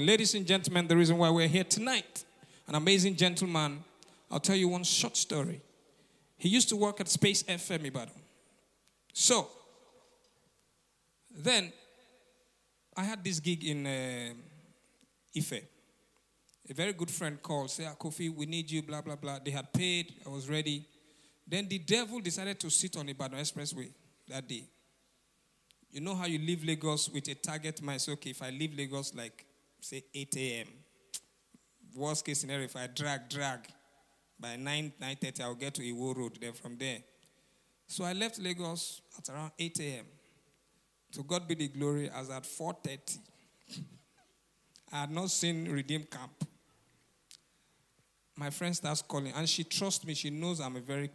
Ladies and gentlemen, the reason why we're here tonight, an amazing gentleman. I'll tell you one short story. He used to work at Space FM Ibadan. So, then, I had this gig in Ife. A very good friend called, said, Kofi, we need you, blah, blah, blah. They had paid, I was ready. Then the devil decided to sit on Ibadan Expressway that day. You know how you leave Lagos with a target mind? So, okay, if I leave Lagos like, say, 8 a.m., worst case scenario, if I drag, by 9:30, I'll get to Iwo Road, then from there. So I left Lagos at around 8 a.m. To God be the glory, I was at 4:30. I had not seen Redeem Camp. My friend starts calling, and she trusts me. She knows I'm a very,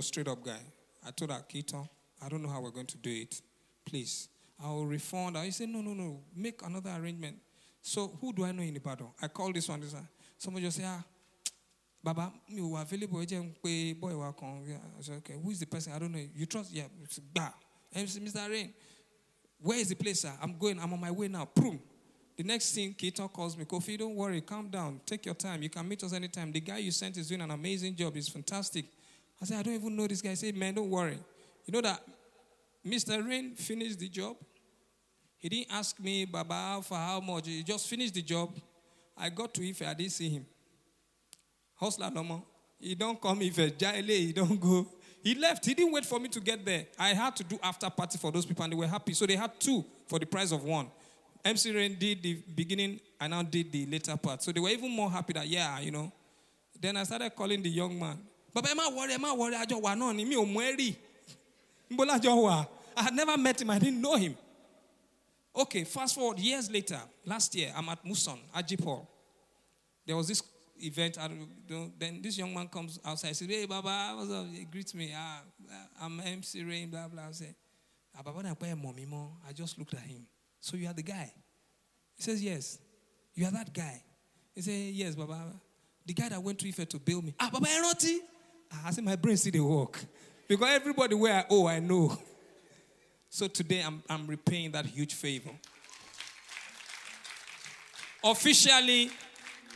straight-up guy. I told her, Keaton, I don't know how we're going to do it. Please, I will refund her. He said, no, make another arrangement. So who do I know in Ibadan? I called this one. Somebody just said, Baba, you are available. I said, okay, who is the person? I don't know. You trust? Yeah. Mr. Rain, where is the place, sir? I'm on my way now. Boom. The next thing, Keaton calls me, Kofi, don't worry, calm down. Take your time. You can meet us anytime. The guy you sent is doing an amazing job. He's fantastic. I said, I don't even know this guy. He said, man, don't worry. You know that Mr. Rain finished the job. He didn't ask me, Baba, for how much. He just finished the job. I got to Ife, I didn't see him. Hustler no more. He don't come Ife, Jaile, he don't go. He left. He didn't wait for me to get there. I had to do after party for those people, and they were happy. So they had two for the price of one. MC Rain did the beginning, I now did the later part. So they were even more happy that, Then I started calling the young man. Baba, am I worried? I just want me I had never met him. I didn't know him. Okay, fast forward years later. Last year, I'm at Muson, Ajipol. There was this event. Then this young man comes outside. He says, hey, Baba, what's up? He greets me. I'm MC Rain, blah, blah. I say, Baba, I just looked at him. So you are the guy? He says, yes. You are that guy? He says, yes, Baba. The guy that went to Ife to bail me. Baba, Eroti? I said, my brain see the work. Because everybody where I know. So today I'm repaying that huge favor. Officially,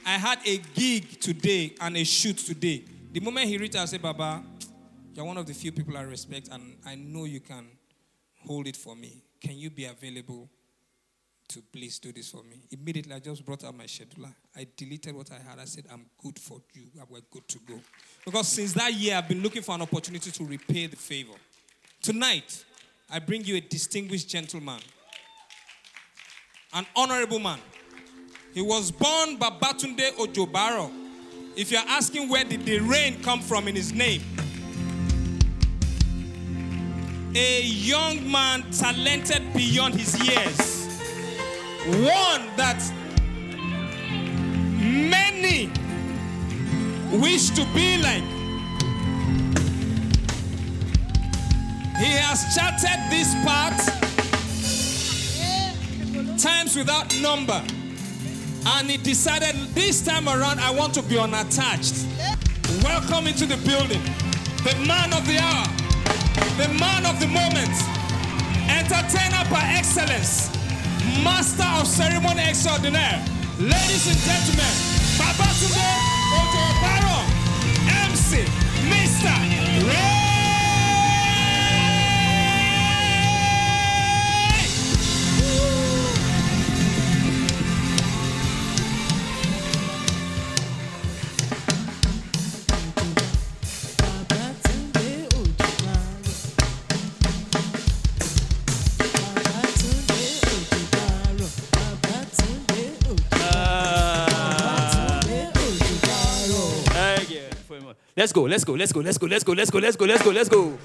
I had a gig today and a shoot today. The moment he reached out, I said, Baba, you're one of the few people I respect, and I know you can hold it for me. Can you be available to please do this for me? Immediately, I just brought out my scheduler. I deleted what I had. I said, I'm good for you. We're good to go. Because since that year, I've been looking for an opportunity to repay the favor. Tonight, I bring you a distinguished gentleman, an honorable man. He was born Babatunde Ojobaro. If you're asking where did the rain come from in his name, a young man talented beyond his years, one that many wish to be like. He has charted this path times without number. And he decided this time around, I want to be unattached. Welcome into the building. The man of the hour. The man of the moment. Entertainer par excellence. Master of ceremony extraordinaire. Ladies and gentlemen, Babatunde Ojobaro, MC, Mr. Ray. Let's go.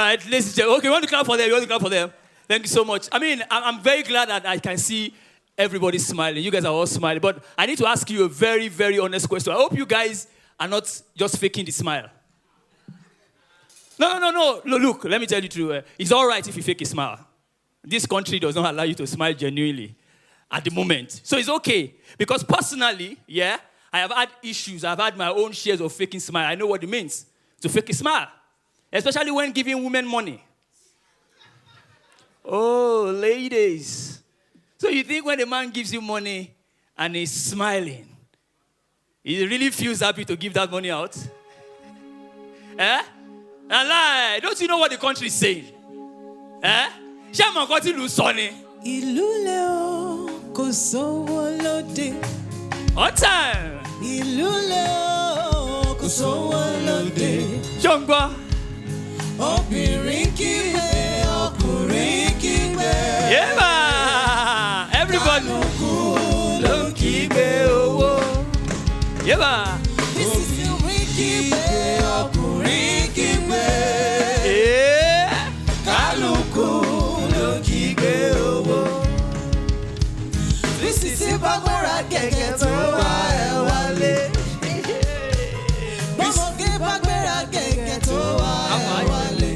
right, ladies and gentlemen. Okay, we want to clap for them. We want to clap for them. Thank you so much. I mean, I'm very glad that I can see everybody smiling. You guys are all smiling. But I need to ask you a very, very honest question. I hope you guys are not just faking the smile. No. Look, let me tell you the truth. It's all right if you fake a smile. This country does not allow you to smile genuinely at the moment. So it's okay. Because personally, I have had issues. I've had my own shares of faking smile. I know what it means to fake a smile. Especially when giving women money. Oh, ladies. So you think when a man gives you money and he's smiling, he really feels happy to give that money out? Eh? And lie. Don't you know what the country is saying? Eh? Shaman got to lose sonny. Iluleo kosowo lode. On time. Iluleo kosowo lode. Jongba. Obìnrin kígbe, ọkùnrin kígbe. Yeah, everybody. Ló ń kígbe owó. Yeah. Obìnrin kígbe, ọkùnrin kígbe. Yeah. Kálukú ló ń kígbe owó. Sísí bá gbéra gẹ̀gẹ̀ tó wá ẹ̀ wálé. Bọ́mọ̀gé bá gbéra gẹ̀gẹ̀ tó wá ẹ̀ wálé.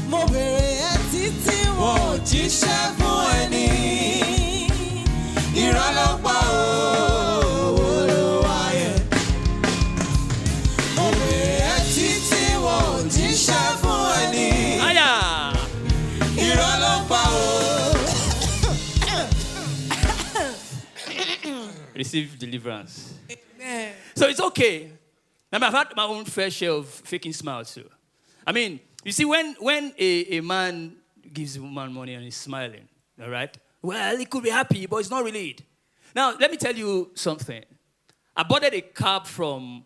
Mo bèrè ẹ títí wọn ò jíṣẹ́ fún ẹni. Ìrànlọ́pọ̀ owó ló wáyé. Mo bèrè ẹ títí wọn ò jíṣẹ́ fún ẹni. Ìrànlọ́pọ̀ Receive deliverance. Amen. So it's okay. I mean, I've had my own fair share of faking smiles too. I mean, you see, when a man gives a woman money and he's smiling, all right? Well, he could be happy, but it's not really it. Now, let me tell you something. I boarded a cab from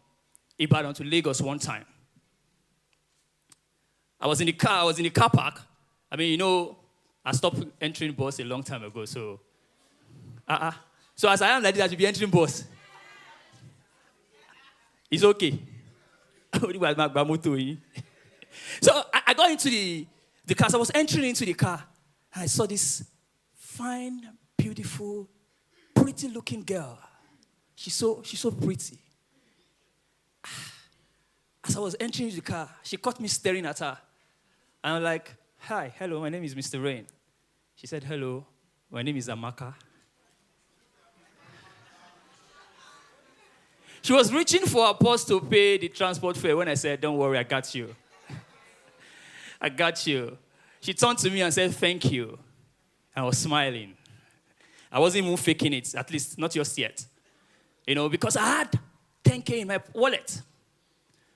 Ibadan to Lagos one time. I was in the car park. I mean, you know, I stopped entering bus a long time ago, so... So as I am like this, I should be entering bus. It's okay. So I got into the car. So I was entering into the car. And I saw this fine, beautiful, pretty-looking girl. She's so pretty. As I was entering the car, she caught me staring at her. And I'm like, hi, hello, my name is Mr. Rain. She said, hello, my name is Amaka. She was reaching for her purse to pay the transport fare when I said, don't worry, I got you. I got you. She turned to me and said, thank you. I was smiling. I wasn't even faking it, at least not just yet. You know, because I had 10K in my wallet.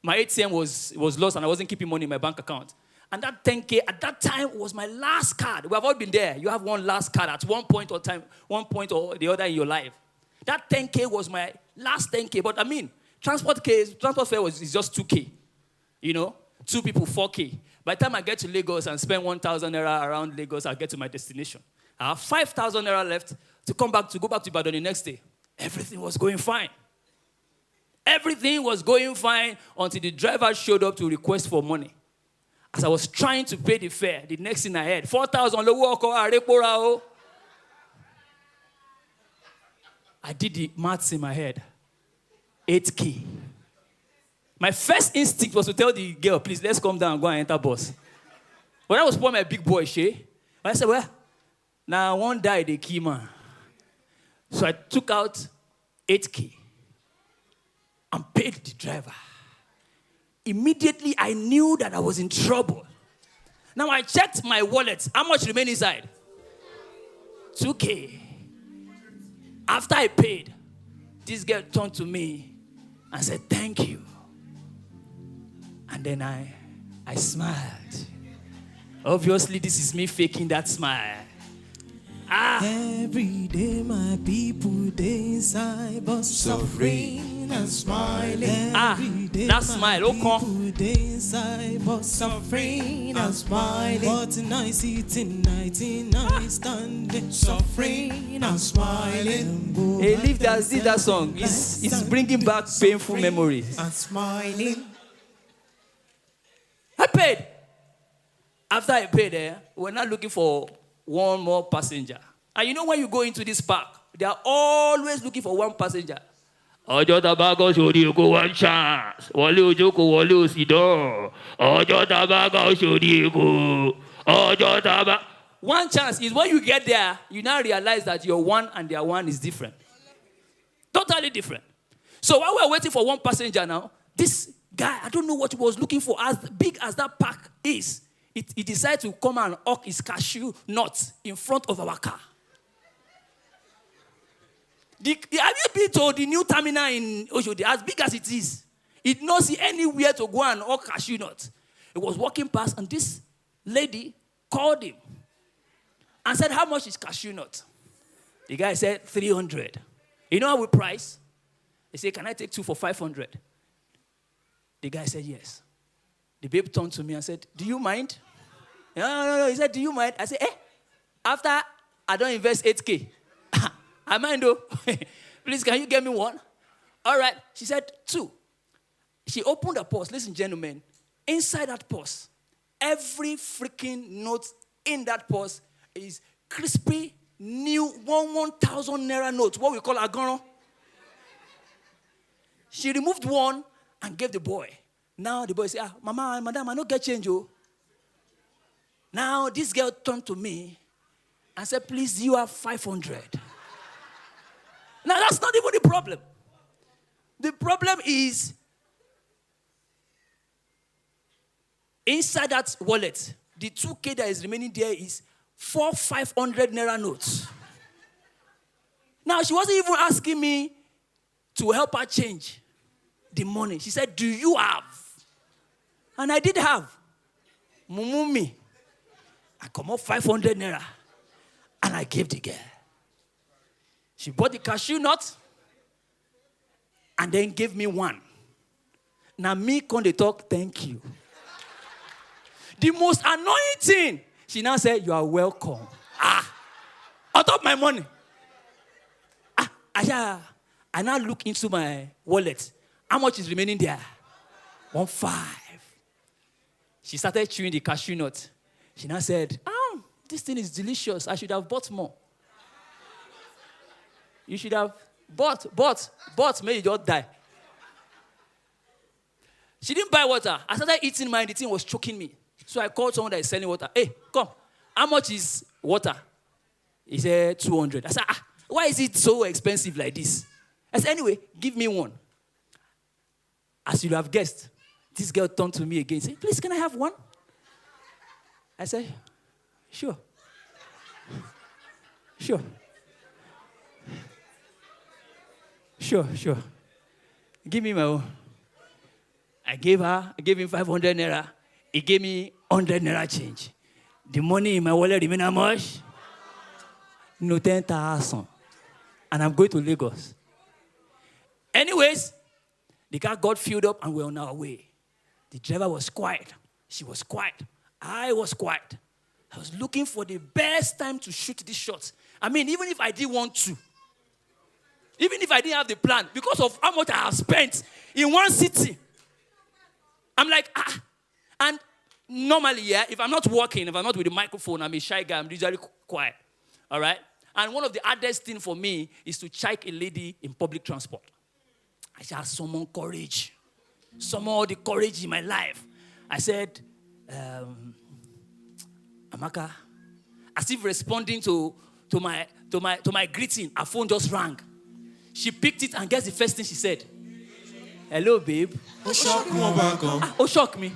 My ATM was lost and I wasn't keeping money in my bank account. And that 10K at that time was my last card. We have all been there. You have one last card at one point or the other in your life. That 10K was my last 10K. But I mean, transport fare is just 2K. You know, 2 people, 4K. By the time I get to Lagos and spend 1,000 naira around Lagos, I'll get to my destination. I have 5,000 naira left to go back to Ibadan the next day. Everything was going fine. Everything was going fine until the driver showed up to request for money. As I was trying to pay the fare, the next thing I heard, 4,000 lowo. I did the maths in my head. 8K. My first instinct was to tell the girl, please, let's come down and go and enter bus. But I was poor, my big boy, she. I said, well, now one die, the key man. So I took out 8K and paid the driver. Immediately, I knew that I was in trouble. Now I checked my wallet. How much remained inside? 2K. After I paid, this girl turned to me and said, thank you. And then I smiled. Obviously, this is me faking that smile. Every day my people they inside but suffering and smiling. Every day that smile, people they inside but suffering and smiling. But tonight standing suffering and smiling. Hey, leave that song. It's bringing back painful memories. And smiling. I paid. After I paid, we're not looking for one more passenger. And you know when you go into this park, they are always looking for one passenger. Ojo tabago shodi go one chance. Wale ojoko wale osidon. Ojo tabago shodi go. Ojo tabago. One chance is when you get there, you now realize that your one and their one is different. Totally different. So while we're waiting for one passenger now, this guy, I don't know what he was looking for, as big as that park is, he decided to come and hawk his cashew nuts in front of our car. Have you been to the new terminal in Oshodi? As big as it is, it did not see anywhere to go and hawk cashew nuts. He was walking past, and this lady called him and said, how much is cashew nut? The guy said, 300. You know how we price? He said, can I take 2 for 500? The guy said, yes. The babe turned to me and said, do you mind? No. He said, do you mind? I said, after I don't invest 8K, I mind though. Please, can you get me one? All right. She said, 2. She opened the purse. Listen, gentlemen. Inside that purse, every freaking note in that purse is crispy, new 1,000 naira notes, what we call agono. She removed one and gave the boy. Now the boy said, Mama, madam, I don't get change. Oh. Now this girl turned to me and said, please, you have 500. Now that's not even the problem. The problem is inside that wallet, the 2K that is remaining there is 4 500 naira notes. Now she wasn't even asking me to help her change the money. She said, do you have? And I did have. Mumumi. I come up 500 naira and I gave the girl. She bought the cashew nut and then gave me one. Now me come they talk, thank you. The most annoying thing, she now said, you are welcome. On top of my money. I now look into my wallet. How much is remaining there? 1.5. She started chewing the cashew nut. She now said, this thing is delicious. I should have bought more. You should have bought, may you just die. She didn't buy water. I started eating mine. The thing was choking me. So I called someone that is selling water. Hey, come. How much is water? He said 200. I said, why is it so expensive like this? I said, anyway, give me one. As you have guessed, this girl turned to me again and said, please, can I have one? I said, sure. Sure. Give me my own. I gave him 500 naira. He gave me 100 naira change. The money in my wallet remained how much? No, 10,000. And I'm going to Lagos. Anyways, the car got filled up and we're on our way. The driver was quiet. She was quiet. I was quiet. I was looking for the best time to shoot these shots. I mean, even if I didn't want to, even if I didn't have the plan, because of how much I have spent in one city, I'm like, And normally, if I'm not working, if I'm not with the microphone, I'm a shy guy, I'm usually quiet. All right? And one of the hardest things for me is to chike a lady in public transport. I should have summon courage. Summon all the courage in my life. I said, Amaka, as if responding to my greeting, her phone just rang. She picked it and guess the first thing she said. Hello, babe. Shock me.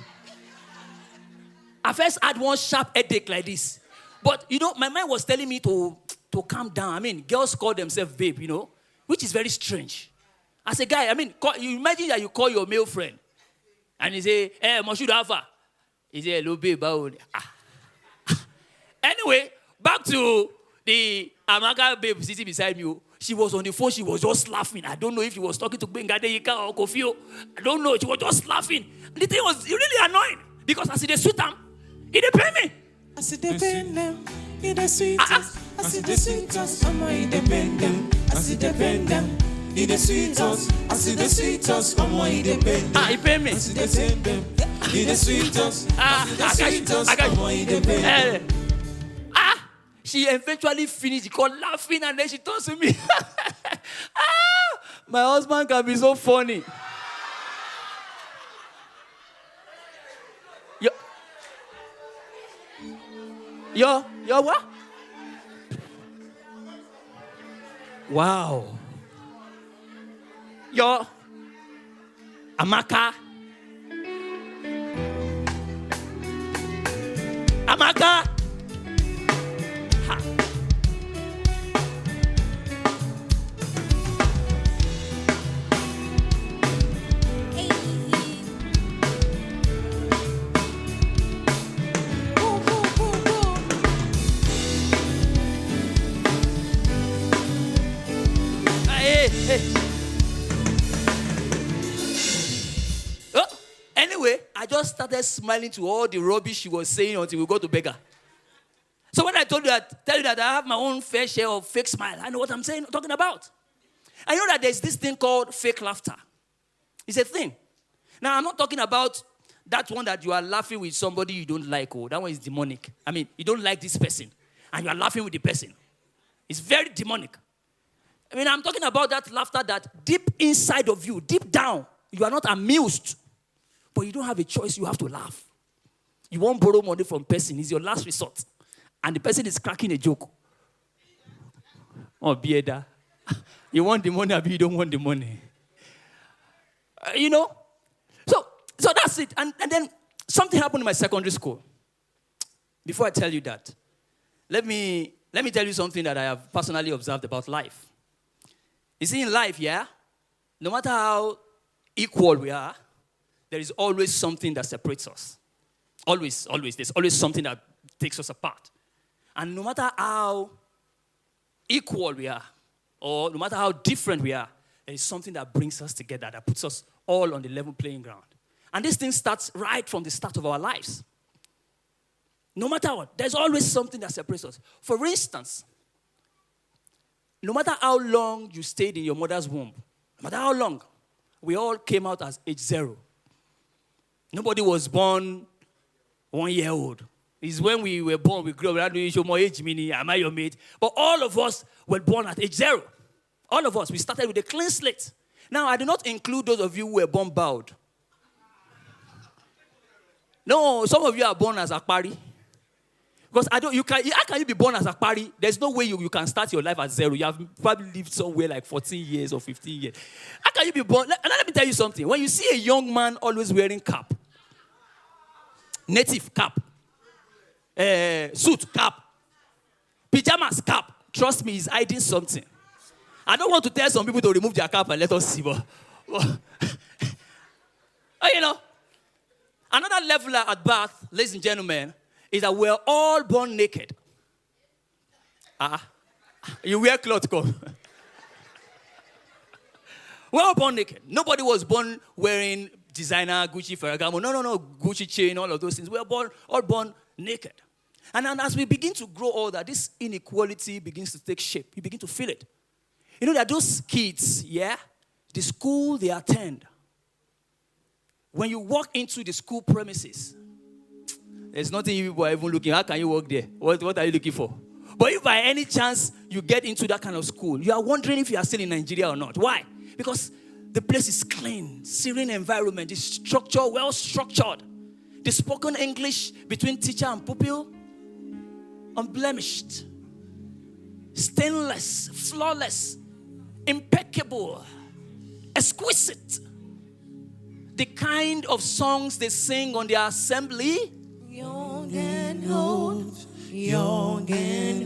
I first had one sharp headache like this. But, my mind was telling me to calm down. I mean, girls call themselves babe, which is very strange. As a guy, you imagine that you call your male friend and he say, hey, Moshood Alpha. He say, hello, babe. Anyway, back to the Amaka babe sitting beside me. She was on the phone. She was just laughing. I don't know if she was talking to Benga Deika or Kofio. I don't know. She was just laughing. The thing was really annoying because as it sweet them, it didn't pay me. As it depend them, it is sweet. As it is sweet, as it depend them. As it depend them, He the sweet us. I see the sweet us. Come on, he the bend. He pay me. I see the same them. He the sweet us. I see the sweet us. Come on, he the bend. She eventually finished. She called laughing and then she turns to me. My husband can be so funny. Yo, what? Wow. Yo, Amaka. Ha. Anyway, I just started smiling to all the rubbish she was saying until we go to beggar. So when I tell you that I have my own fair share of fake smile, I know what I'm talking about. I know that there's this thing called fake laughter. It's a thing. Now, I'm not talking about that one that you are laughing with somebody you don't like. Oh, that one is demonic. I mean, you don't like this person, and you are laughing with the person. It's very demonic. I mean, I'm talking about that laughter that deep inside of you, deep down, you are not amused, but you don't have a choice. You have to laugh. You won't borrow money from person. It's your last resort. And the person is cracking a joke. Oh, Bieda. You want the money, or you don't want the money. So that's it. And then something happened in my secondary school. Before I tell you that, let me tell you something that I have personally observed about life. You see, in life, no matter how equal we are, there is always something that separates us. Always. There's always something that takes us apart. And no matter how equal we are, or no matter how different we are, there is something that brings us together, that puts us all on the level playing ground. And this thing starts right from the start of our lives. No matter what, there's always something that separates us. For instance, no matter how long you stayed in your mother's womb, no matter how long, we all came out as age 0. Nobody was born 1 year old. It's when we were born, we grew up, we show more age, meaning, am I your mate? But all of us were born at age 0. All of us, we started with a clean slate. Now, I do not include those of you who were born bowed. No, some of you are born as Akpari. Because how can you be born as Akpari? There's no way you can start your life at 0. You have probably lived somewhere like 14 years or 15 years. How can you be born? Let me tell you something. When you see a young man always wearing cap, native cap, suit cap, pajamas cap, trust me, he's hiding something. I don't want to tell some people to remove their cap and let us see, but another level at birth, ladies and gentlemen, is that we're all born naked. You wear clothes, come. We're all born naked. Nobody was born wearing designer, Gucci, Ferragamo. No, Gucci chain, all of those things. We're all born naked. And as we begin to grow older, this inequality begins to take shape. You begin to feel it. You know, there are those kids, the school they attend. When you walk into the school premises, there's nothing you people are even looking. How can you work there? What are you looking for? But if by any chance you get into that kind of school, you are wondering if you are still in Nigeria or not. Why? Because the place is clean, serene environment, is structured, well structured. The spoken English between teacher and pupil, unblemished, stainless, flawless, impeccable, exquisite. The kind of songs they sing on their assembly. Young and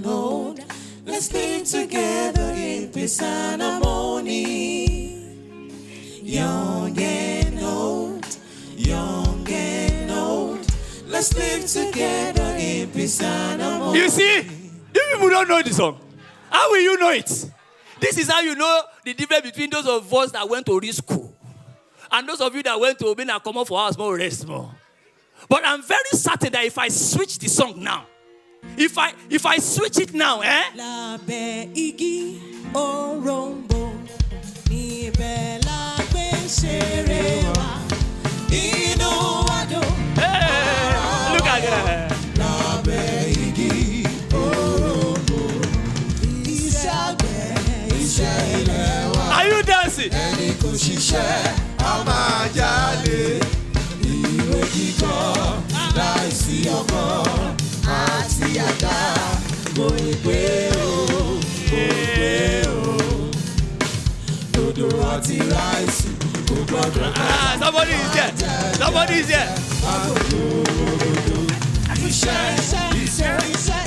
old, let's live together in peace and harmony. Young and old, let's live together in peace and harmony. You see, you people don't know this song. How will you know it? This is how you know the difference between those of us that went to real school and those of you that went to Obina come up for us more rest more. But I'm very certain that if I switch the song now, if I switch it now, Somebody. Ẹni kò ṣiṣẹ́, a máa jalè. Ìwé kíkọ́, láìsí ọkọ́, àti àdá. Kò pé o, kò pé o. Dodo àti ráìsì, kò gbọdọ̀ ká. Somebody is there. Somebody is there. Iṣẹ́,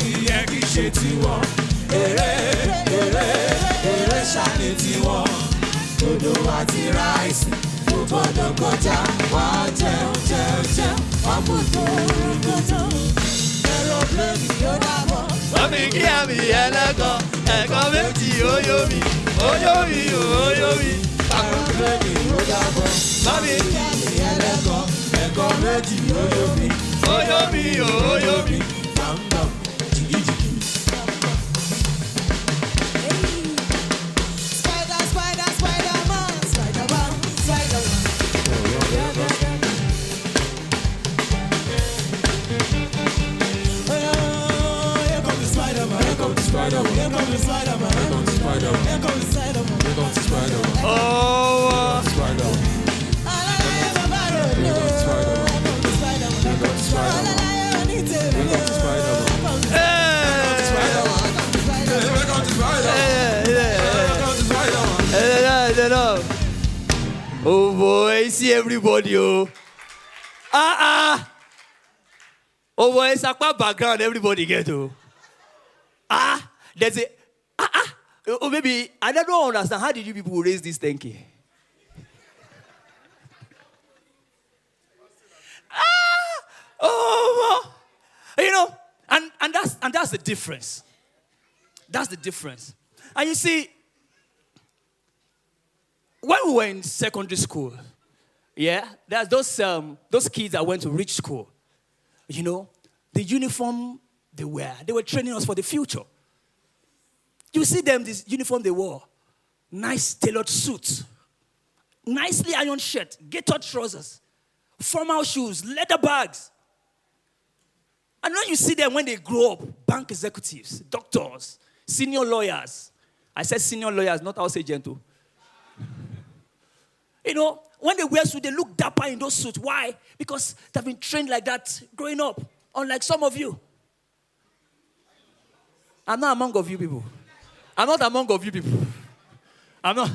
ìyẹn kì í ṣe tiwọn. Èrè ṣàní tiwọn. Dodo àti ráìsì, kò gbọdọ̀ kọjá. Wá jẹun, wá mú dòdò. Aeroplane yóò dàbọ̀. Mami kí àmì ẹlẹ́kọ̀ọ́, ẹ̀kọ́ méjì óyó mi. Aeroplane yóò dàbọ̀. Mami Kí àmì ẹlẹ́kọ̀ọ́, ẹ̀kọ́ méjì óyó mi. óyó mi. Bam, jìgìjìgì. Oh. Oh boy, see everybody, oh. Oh boy, it's a background, everybody get, oh. There's a, oh maybe, I don't understand, how did you people raise this tanky? Oh, you know, and that's the difference. That's the difference. And you see, when we were in secondary school, yeah, there's those kids that went to rich school. You know, the uniform they wear, they were training us for the future. You see them, this uniform they wore, nice tailored suits, nicely ironed shirt, gaitered trousers, formal shoes, leather bags. And when you see them when they grow up, bank executives, doctors, senior lawyers. I said senior lawyers, not house agent too. You know, when they wear suits, they look dapper in those suits. Why? Because they've been trained like that growing up, unlike some of you. I'm not among of you people. I'm not among of you people. I'm not.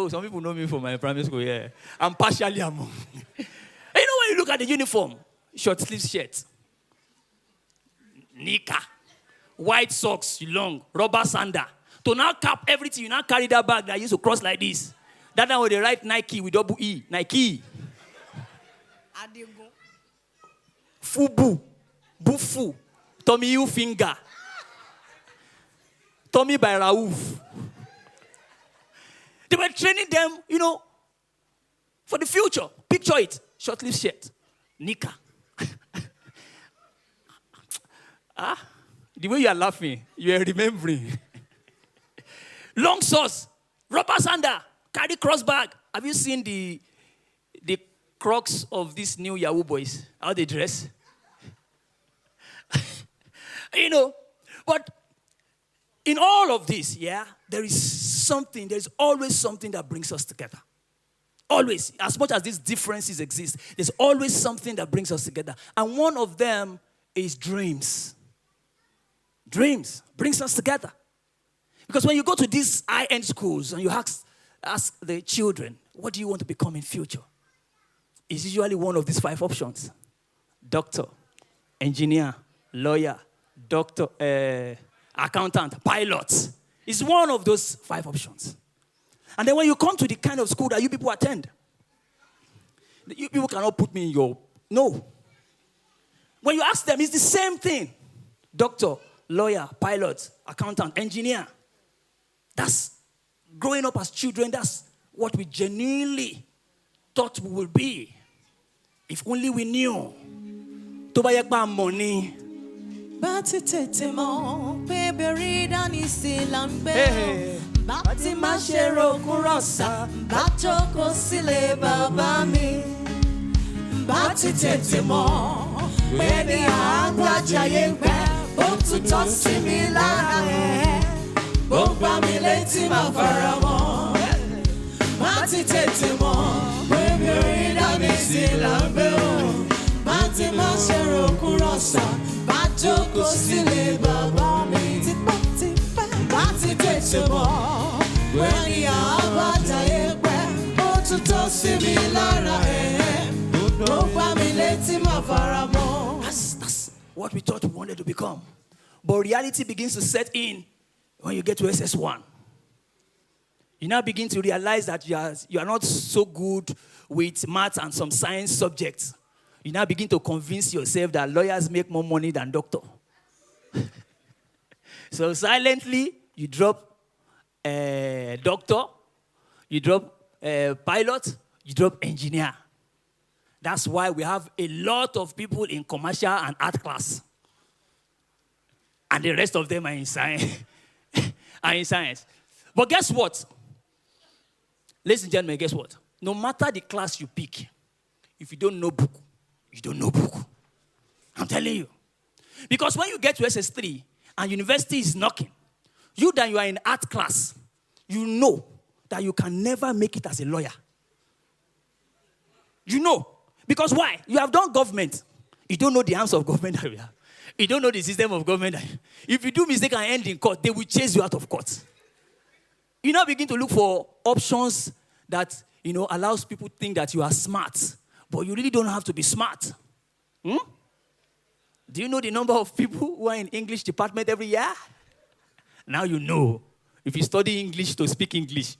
Some people know me from my primary school, yeah. I'm partially among. You know when you look at the uniform, short sleeve shirt, knicker, white socks, long, rubber sander. To now cap everything, you now carry that bag that used to cross like this. That time when they write Nike with double E, Nike. Fubu, Bufu, Tommy U finger, Tommy by Raouf. They were training them, you know, for the future. Picture it, short sleeve shirt, knicker. The way you are laughing, you are remembering. Long socks, rubber sander, carry cross bag. Have you seen the Crocs of these new Yahoo boys? How they dress? You know, but in all of this, yeah, there's always something that brings us together. Always. As much as these differences exist, there's always something that brings us together. And one of them is dreams. Dreams brings us together. Because when you go to these high-end schools and you ask the children, what do you want to become in future? It's usually one of these 5 options. Doctor, engineer, lawyer, accountant, pilot. It's one of those 5 options. And then when you come to the kind of school that you people attend, you people cannot put me in your... No. When you ask them, it's the same thing. Doctor, lawyer, pilot, accountant, engineer. That's growing up as children, that's what we genuinely thought we would be. If only we knew. Tó bá yẹ pé money. Bá ti tètè mọ̀ pé bẹ̀rẹ̀ dání sí là ń gbé o. Bá ti má ṣe rògùn rọ̀ṣà, bá jókòó sílé bàbá mi. Bá ti tètè mọ̀ pé ní àgbàjáyé ń pẹ́, bó tún tọ́ sí mi lára ẹ̀. Bó gbá mi létí máa fara mọ́. ti tètè mọ̀ pé bí orí dání sí lábẹ́ o. Bá ti máa ṣe rògùn rọ̀ṣà, bá jókòó sílé bàbá mi. Tipẹ́tipẹ́ bá ti tètè mọ̀ pé ní àbájáyé pẹ́, ó tún tó sí mi lára ẹ̀. Ló gbá mi létí máa fara mọ́. That's what we thought we wanted to become. But reality begins to set in when you get to SS1. You now begin to realize that you are not so good with math and some science subjects. You now begin to convince yourself that lawyers make more money than doctor. So silently, you drop doctor, you drop pilot, you drop engineer. That's why we have a lot of people in commercial and art class. And the rest of them are in science. But guess what? Ladies and gentlemen, guess what? No matter the class you pick, if you don't know book, you don't know book. I'm telling you. Because when you get to SS3 and university is knocking, you are in art class, you know that you can never make it as a lawyer. You know. Because why? You have done government. You don't know the arms of government that we have. You don't know the system of government. If you do mistake and end in court, they will chase you out of court. You now begin to look for options that, allows people to think that you are smart. But you really don't have to be smart. Do you know the number of people who are in English department every year? Now you know. If you study English to speak English.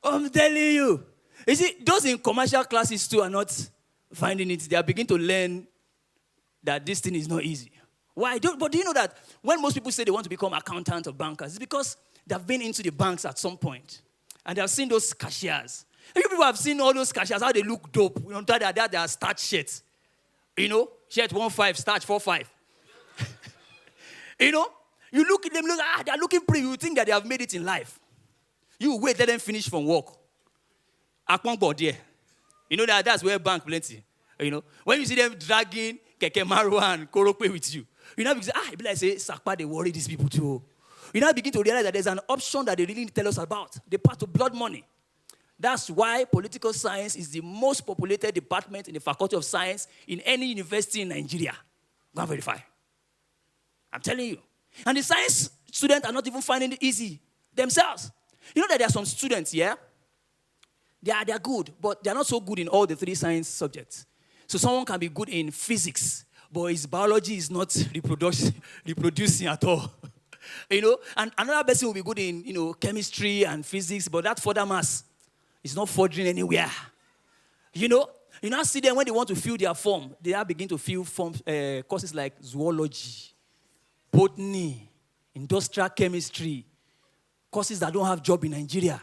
I'm telling you. You see, those in commercial classes too are not finding it. They are beginning to learn that this thing is not easy. Why? But do you know that when most people say they want to become accountants or bankers, it's because they've been into the banks at some point. And they have seen those cashiers. You people have seen all those cashiers, how they look dope. You know, they are starch shirts. Shirt 1.5, starch 4.5. You look at them, they're looking pretty. You think that they have made it in life. You wait, let them finish from work. That's where bank plenty. When you see them dragging Keke Marwa and Korope with you, you now begin to say, Sakpa, they worry these people too. You now begin to realize that there's an option that they really tell us about, the path to blood money. That's why political science is the most populated department in the Faculty of Science in any university in Nigeria. Go and verify. I'm telling you. And the science students are not even finding it easy themselves. You know that there are some students, yeah? They are good, but they are not so good in all the 3 science subjects. So someone can be good in physics, but his biology is not reproducing at all. And another person will be good in, chemistry and physics, but that further mass is not furthering anywhere. You now see them when they want to fill their form, they now begin to fill courses like zoology, botany, industrial chemistry, courses that don't have job in Nigeria.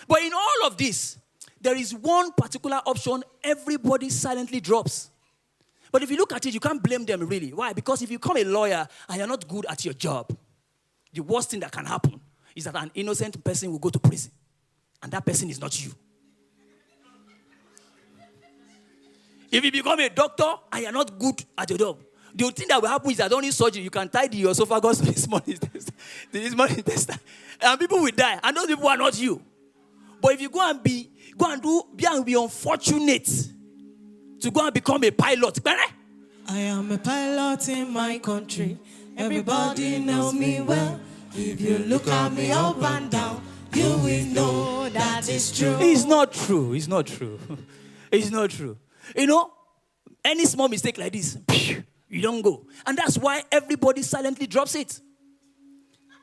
But in all of this, there is one particular option everybody silently drops. But if you look at it, you can't blame them really. Why? Because if you become a lawyer and you're not good at your job, the worst thing that can happen is that an innocent person will go to prison. And that person is not you. If you become a doctor and you're not good at your job, the thing that will happen is that only surgery, you can tie the esophagus to the small intestine. And people will die. And those people are not you. But if you go and be unfortunate to go and become a pilot. I am a pilot in my country. Everybody knows me well. If you look at me up and down, you will know that it's true. It's not true. It's not true. It's not true. Any small mistake like this, you don't go. And that's why everybody silently drops it.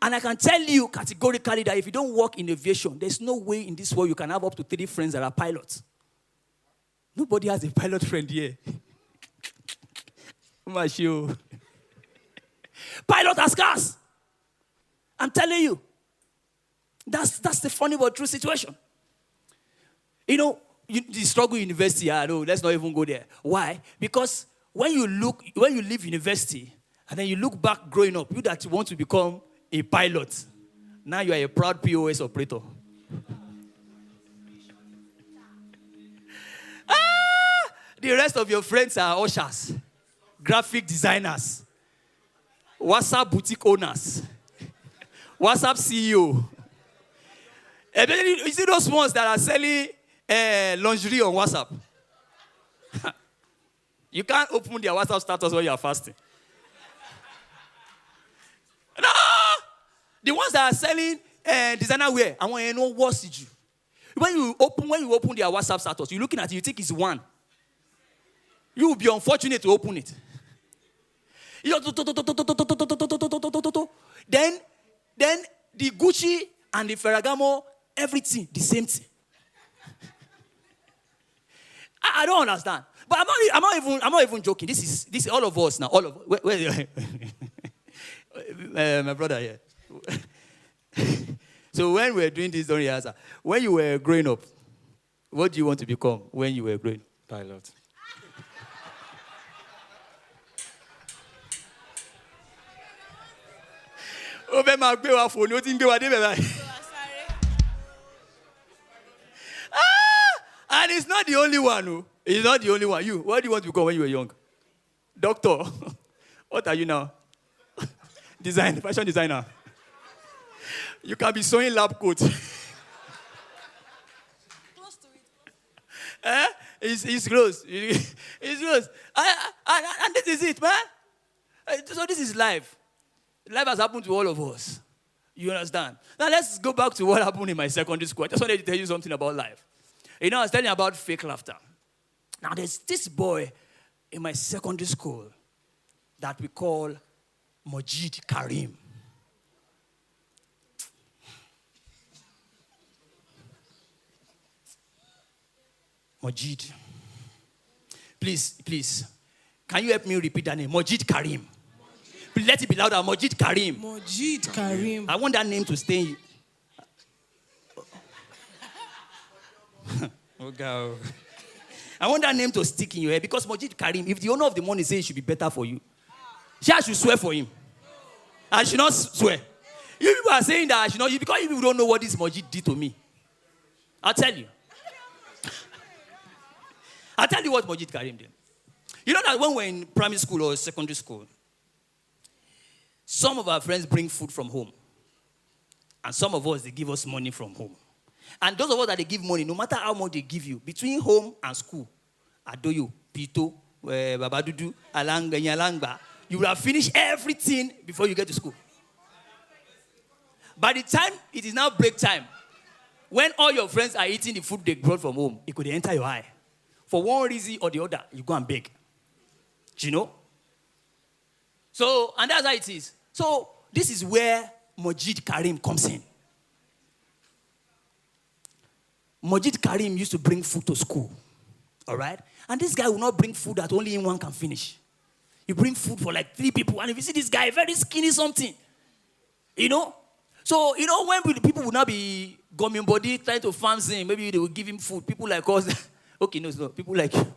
And I can tell you categorically that if you don't work in aviation, there's no way in this world you can have up to 3 friends that are pilots. Nobody has a pilot friend here. Pilot has cars. I'm telling you. That's the funny but true situation. The struggle university, let's not even go there. Why? Because when you leave university, and then you look back growing up, you that want to become a pilot, now you are a proud POS operator. The rest of your friends are ushers, graphic designers, WhatsApp boutique owners, WhatsApp CEO. You see those ones that are selling lingerie on WhatsApp? You can't open their WhatsApp status when you are fasting. No! The ones that are selling designer wear, I want to know what's it. When you open their WhatsApp status, you're looking at it, you think it's one. You will be unfortunate to open it. Then the Gucci and the Ferragamo, everything, the same thing. I don't understand. But I'm not even joking. This is all of us now. All of where my brother here. So when we were doing this, don't rehearsal, when you were growing up, what do you want to become when you were growing up? Pilot. And it's not the only one. Oh. It's not the only one. You, what do you want to become when you were young? Doctor. What are you now? Fashion designer. You can be sewing lab coats. Close to it. It's close. It's close. And this is it, man. So this is life. Life has happened to all of us. You understand? Now let's go back to what happened in my secondary school. I just wanted to tell you something about life. You know, I was telling you about fake laughter. Now there's this boy in my secondary school that we call Majid Karim. Majid. Please. Can you help me repeat that name? Majid Karim. Please let it be louder. Majid Karim. Majid Karim. I want that name to stay. Go. I want that name to stick in your head because Majid Karim, if the owner of the money says it should be better for you, she should swear for him. I should not swear. You people are saying that I should not, because you people don't know what this Majid did to me. I'll tell you. I'll tell you what Majid Karim did. You know that when we're in primary school or secondary school, some of our friends bring food from home. And some of us, they give us money from home. And those of us that they give money, no matter how much they give you, between home and school, Adoyo, Pito, Babadudu, Alanga, Nyalanga, you will have finished everything before you get to school. By the time it is now break time, when all your friends are eating the food they brought from home, it could enter your eye. For one reason or the other, you go and beg. Do you know? So, and that's how it is. So, this is where Majid Karim comes in. Majid Karim used to bring food to school. All right? And this guy will not bring food that only one can finish. He bring food for like 3 people. And if you see this guy, very skinny something. You know? So, you know, when people will not be gumming body, trying to farm him, maybe they will give him food. People like us. Okay, no. People like you.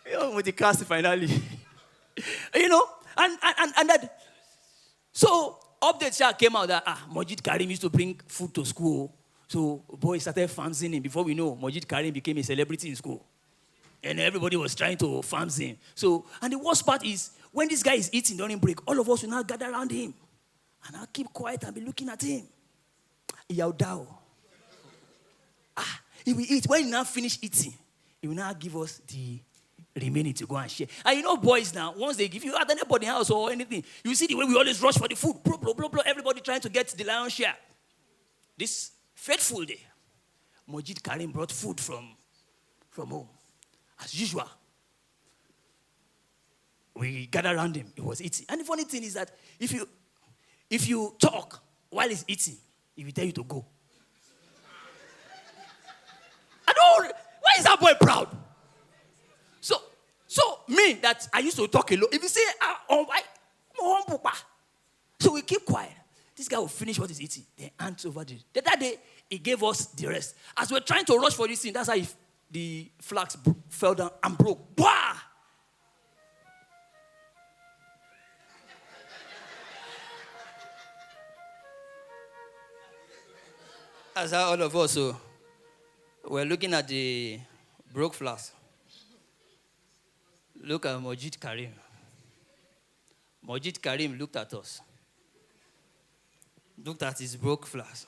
You know, with the cast finally. You know? And that. So, update came out that, Majid Karim used to bring food to school. So, boys started fanzing him. Before we know, Majid Karim became a celebrity in school. And everybody was trying to fanz him. So, and the worst part is, when this guy is eating during break, all of us will now gather around him. And I'll keep quiet and be looking at him. Yaudao. He will eat. When he now finish eating, he will now give us the remaining to go and share. And you know boys now, once they give you at anybody's house or anything, you see the way we always rush for the food. Blah, blah, blah, blah. Everybody trying to get the lion's share. This fateful day, Majid Karim brought food from home. As usual. We gathered around him. He was eating. And the funny thing is that if you talk while he's eating, he will tell you to go. Why is that boy proud? So me, that I used to talk a lot. If you say, so we keep quiet. This guy will finish what he's eating. Then hands over the. That day, he gave us the rest. As we're trying to rush for this thing, that's how the flax fell down and broke. Wah! That's how all of us, so we're looking at the broke flask. Look at Mojid Karim. Mojid Karim looked at us. Looked at his broke flask.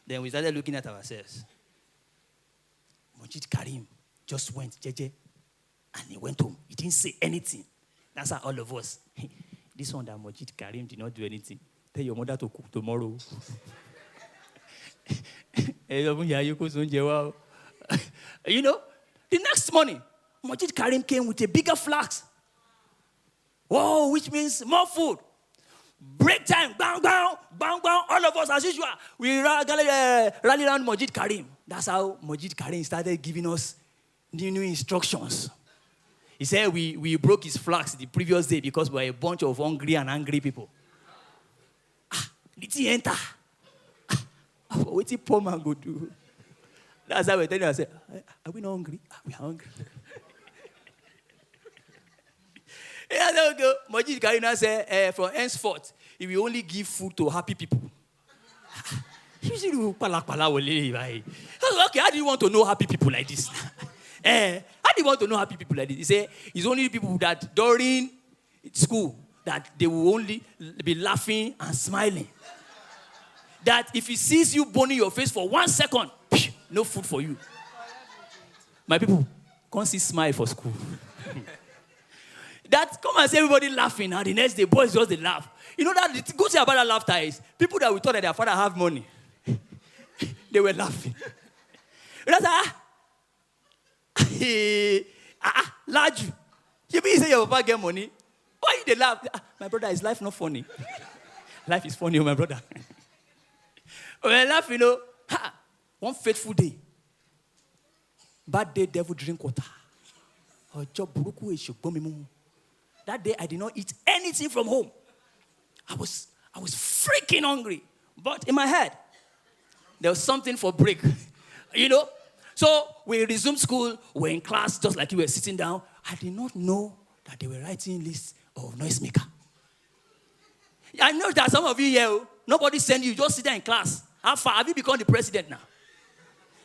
Then we started looking at ourselves. Mojid Karim just went, JJ, and he went home. He didn't say anything. That's how all of us. This one that Mojid Karim did not do anything. Tell your mother to cook tomorrow. You know, the next morning, Mojid Karim came with a bigger flask. Whoa, which means more food. Break time, bang, bang, bang, bang. All of us, as usual, we rally around Mojid Karim. That's how Mojid Karim started giving us new instructions. He said we broke his flask the previous day because we were a bunch of hungry and angry people. Did he enter? What did poor man go do? That's how we tell you, I said, are we not hungry? We are hungry. Yeah, there we go. Mojid Karim said, from henceforth, he will only give food to happy people. Okay, how do you want to know happy people like this? How do you want to know happy people like this? He said, it's only people that during school that they will only be laughing and smiling. That if he sees you burning your face for 1 second, no food for you. My people, can't see smile for school. That come and see everybody laughing, and the next day, boys just they laugh. You know that the good thing about that laughter is people that we thought that their father have money, they were laughing. That's large. You mean say your papa get money? Why they laugh? My brother, is life not funny? Life is funny, my brother. When laugh, you know, one fateful day, bad day, devil drink water. That day, I did not eat anything from home. I was freaking hungry. But in my head, there was something for break. You know? So we resumed school. We're in class, just like you were sitting down. I did not know that they were writing lists of noisemaker. I know that some of you here, nobody send you. Just sit there in class. How far have you become the president now?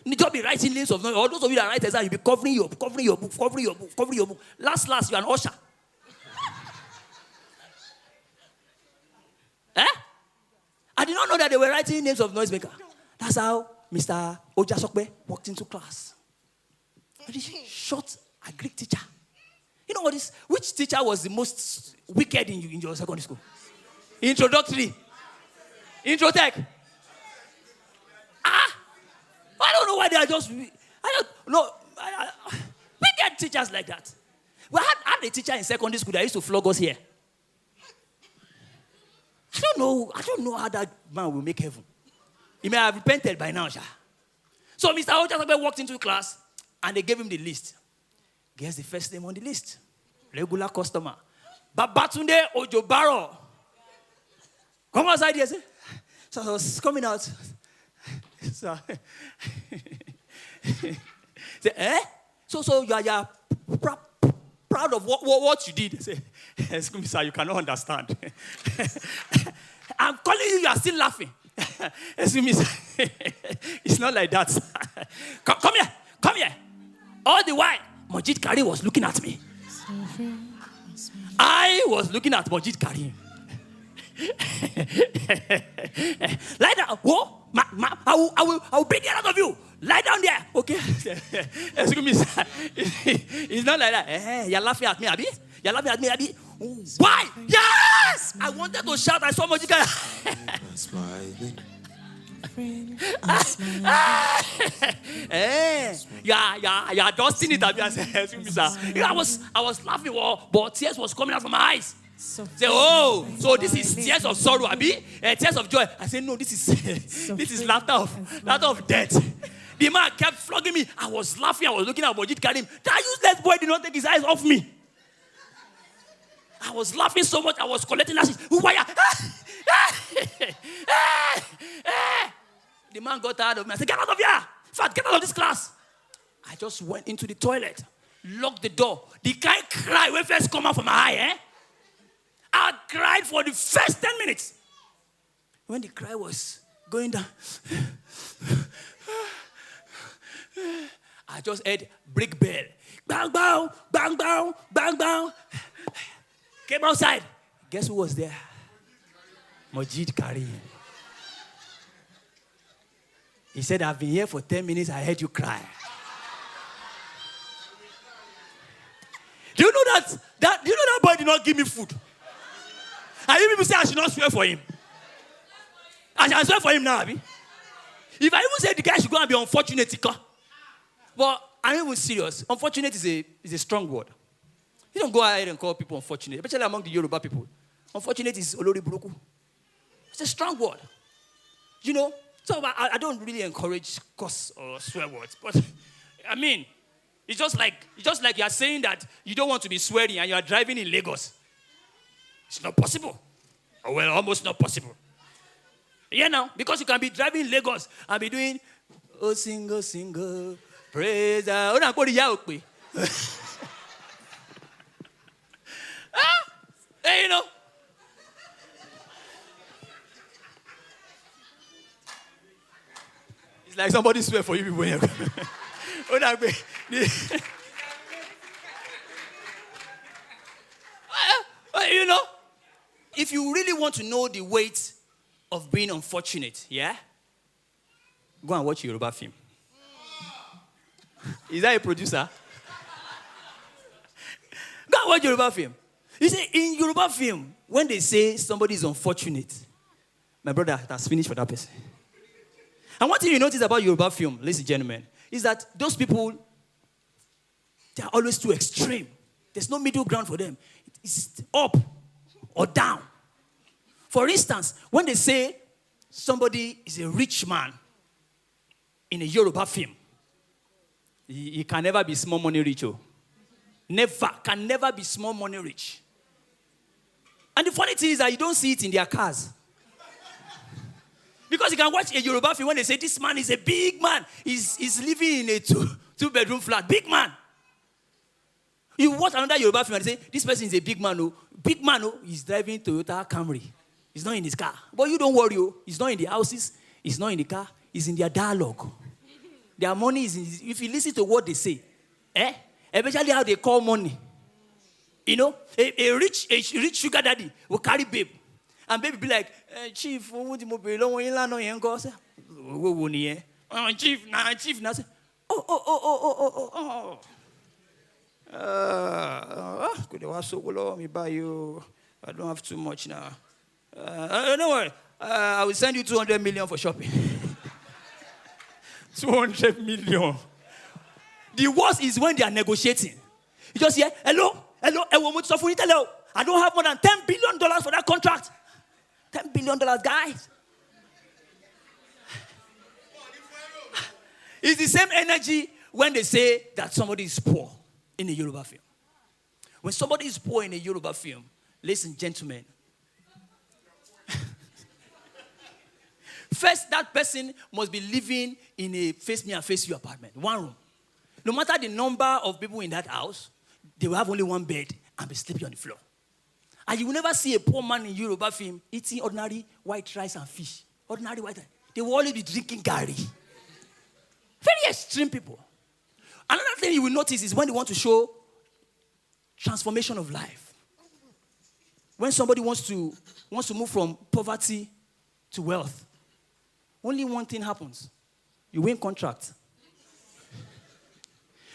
You need to be writing lists of noise. All those of you that write exam, you'll be covering your book. Last, you're an usher. I did not know that they were writing names of noisemaker. That's how Mr. Ojasokbe walked into class. Short, a Greek teacher. You know what is? Which teacher was the most wicked in your secondary school? Introductory. Introtech. I don't know why they are just. I don't know. Wicked teachers like that. We had a teacher in secondary school that used to flog us here. I don't know how that man will make heaven. He may have repented by now, Sha. So Mr. Ojasobe walked into class and they gave him the list. Guess the first name on the list. Regular customer. Babatunde Ojobaro. Come outside here, say. So I was coming out. So, say, So you are proud of what you did. Say, excuse me, sir, you cannot understand. I'm calling you, you are still laughing. Excuse me, sir. It's not like that. Come here. All the while, Mojid Karim was looking at me. I was looking at Mojid Karim. Lie down. Whoa, I will beat the hell out of you. Lie down there. Okay. Excuse me, sir. It's not like that. You're laughing at me, Abi? You're laughing at me, Abi? Why? Yes! I wanted to shout. I saw Mojid Karim. Smiling. You're dusting it, Abi. I said, excuse me, sir. I was laughing, but tears was coming out from my eyes. So this is tears of sorrow, Abi? Tears of joy. I said, no, this is laughter of death. The man kept flogging me. I was laughing. I was looking at Mojid Karim. That useless boy did not take his eyes off me. I was laughing so much. I was collecting ashes. The man got tired of me. I said, get out of here. Fat, get out of this class. I just went into the toilet, locked the door. The guy cried when first come out from my eye, I cried for the first 10 minutes. When the cry was going down, I just heard brick bell. Bang, bang, bang, bang, bang, bang. Came outside. Guess who was there? Majid Karim. He said, I've been here for 10 minutes. I heard you cry. Do you know that boy did not give me food? And you people say I should not swear for him. I shall swear for him now, Abi. If I even say the guy should go and be unfortunate, but I'm even serious. Unfortunate is a strong word. You don't go ahead and call people unfortunate, especially among the Yoruba people. Unfortunate is Olori Buruku. It's a strong word. You know, so I don't really encourage curse or swear words, but I mean, it's just like you are saying that you don't want to be swearing and you are driving in Lagos. It's not possible. Or well, almost not possible. Yeah, now, because you can be driving in Lagos and be doing, oh, single, praise the Lord. Hey, you know. It's like somebody swear for you people. You know, if you really want to know the weight of being unfortunate, yeah? Go and watch Yoruba film. Is that a producer? Go and watch Yoruba film. You see, in Yoruba film, when they say somebody is unfortunate, my brother has finished for that person. And one thing you notice about Yoruba film, ladies and gentlemen, is that those people, they are always too extreme. There's no middle ground for them. It's up or down. For instance, when they say somebody is a rich man in a Yoruba film, he can never be small money rich. Can never be small money rich. And the funny thing is that you don't see it in their cars. Because you can watch a Yoruba film when they say this man is a big man. He's living in a two-bedroom flat. Big man. You watch another Yoruba film and they say this person is a big man. Big man, he's driving Toyota Camry. He's not in his car. But you don't worry. He's not in the houses. He's not in the car. He's in their dialogue. Their money is in, if you listen to what they say, especially how they call money. You know, a rich sugar daddy will carry babe. And baby be like, Chief, Chief, now say, me buy you. I don't have too much now. Don't worry. I will send you 200 million for shopping. 200 million. The worst is when they are negotiating. You just hear, hello, I don't have more than $10 billion for that contract. $10 billion, guys. It's the same energy when they say that somebody is poor in a Yoruba film. When somebody is poor in a Yoruba film, ladies and gentlemen, first, that person must be living in a face me and face you apartment, one room. No matter the number of people in that house, they will have only one bed and be sleeping on the floor. And you will never see a poor man in Yoruba film eating ordinary white rice and fish. Ordinary white rice. They will always be drinking gari. Very extreme people. Another thing you will notice is when they want to show transformation of life. When somebody wants to move from poverty to wealth, only one thing happens. You win contract.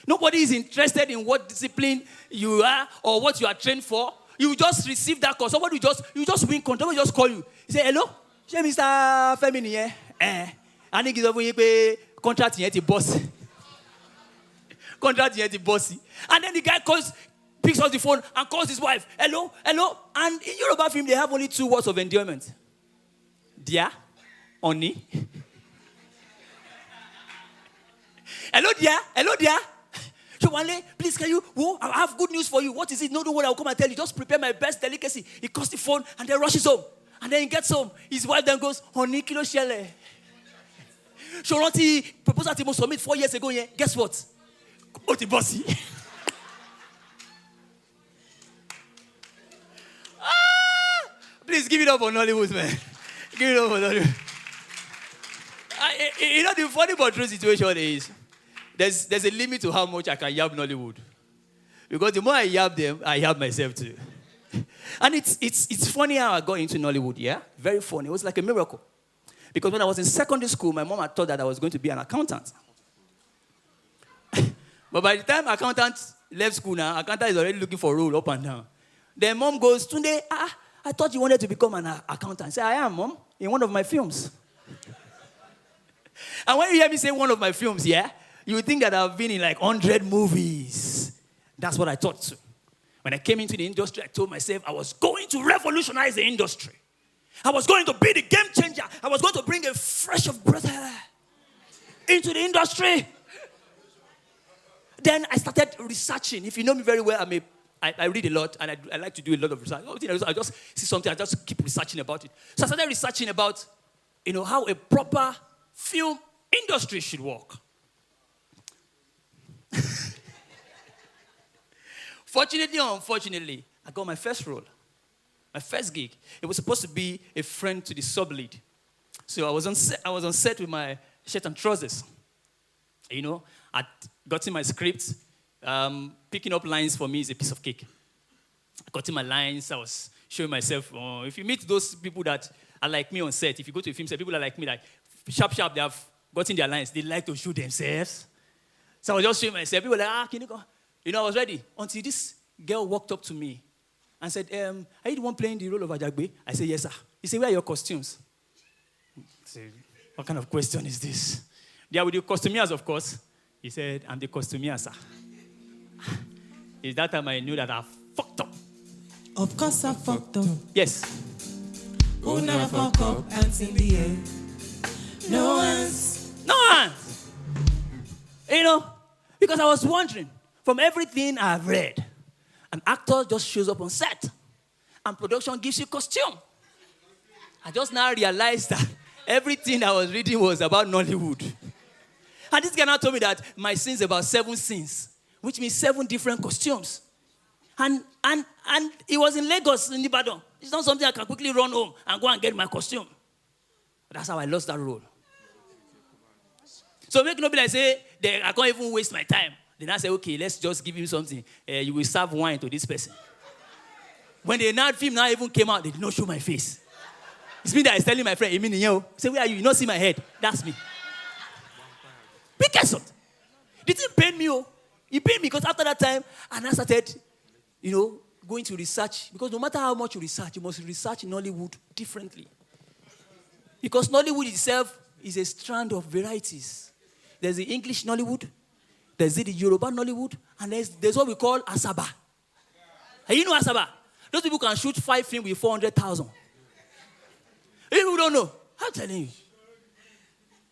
Nobody is interested in what discipline you are or what you are trained for. You just receive that call. Somebody you just win contract. Somebody just call you. He say, hello? Say, Mr. Femini here. I think it's contract here the boss. Contract here the boss. And then the guy picks up the phone and calls his wife. Hello? And in Yoruba film, they have only 2 words of endearment. Dear. Oni. Hello, dear. Showale, please, can you? I have good news for you. What is it? No, don't worry, I'll come and tell you. Just prepare my best delicacy. He calls the phone and then rushes home. And then he gets home. His wife then goes, Honey, kilo shele. Shoranti proposal to submit 4 years ago. Yeah. Guess what? Oti bossy. Please give it up for Nollywood, man. Give it up for Nollywood. You know, the funny but true situation is there's a limit to how much I can yab Nollywood. Because the more I yab them, I yab myself too. And it's funny how I got into Nollywood, yeah? Very funny. It was like a miracle. Because when I was in secondary school, my mom had thought that I was going to be an accountant. But by the time accountant left school now, accountant is already looking for a role up and down. Then mom goes, Tunde, I thought you wanted to become an accountant. I say, I am, mom, in one of my films. And when you hear me say one of my films, yeah, you would think that I've been in like 100 movies. That's what I thought too. When I came into the industry, I told myself I was going to revolutionize the industry. I was going to be the game changer. I was going to bring a fresh of breath air into the industry. Then I started researching. If you know me very well, I read a lot, and I like to do a lot of research. I just see something, I just keep researching about it. So I started researching about, how a proper film industry should work. Fortunately or unfortunately, I got my first role, my first gig. It was supposed to be a friend to the sub-lead. So I was on set with my shirt and trousers. I'd gotten my script. Picking up lines for me is a piece of cake. I got in my lines. I was showing myself. If you meet those people that are like me on set, if you go to a film set, people are like me, like sharp, they have gotten their lines. They like to show themselves. So I was just showing myself. People were like, can you go? I was ready. Until this girl walked up to me and said, are you the one playing the role of Ajagbe? I said, yes, sir. He said, where are your costumes? I said, what kind of question is this? They are with the costumiers, of course. He said, I'm the costumier, sir. It's that time I knew that I fucked up. Of course I fucked up. Yes. Who never fuck up? Hands in the air. No hands. No hands. Because I was wondering, from everything I've read, an actor just shows up on set, and production gives you costume. I just now realized that everything I was reading was about Nollywood. And this guy now told me that my scene's about 7 scenes, which means 7 different costumes. And it was in Lagos, in Ibadan. It's not something I can quickly run home and go and get my costume. That's how I lost that role. So make nobody say, I can't even waste my time. Then I say, okay, let's just give him something. You will serve wine to this person. When the film now even came out, they did not show my face. It's me that is telling my friend, say, where are you? You not see my head. That's me. Big effort. The thing paid me. It paid me because after that time, and I started, going to research. Because no matter how much you must research in Nollywood differently. Because Nollywood itself is a strand of varieties. There's the English Nollywood, there's the Yoruba Nollywood, and there's what we call Asaba. And you know Asaba? Those people can shoot 5 films with 400,000. People don't know. I'm telling you.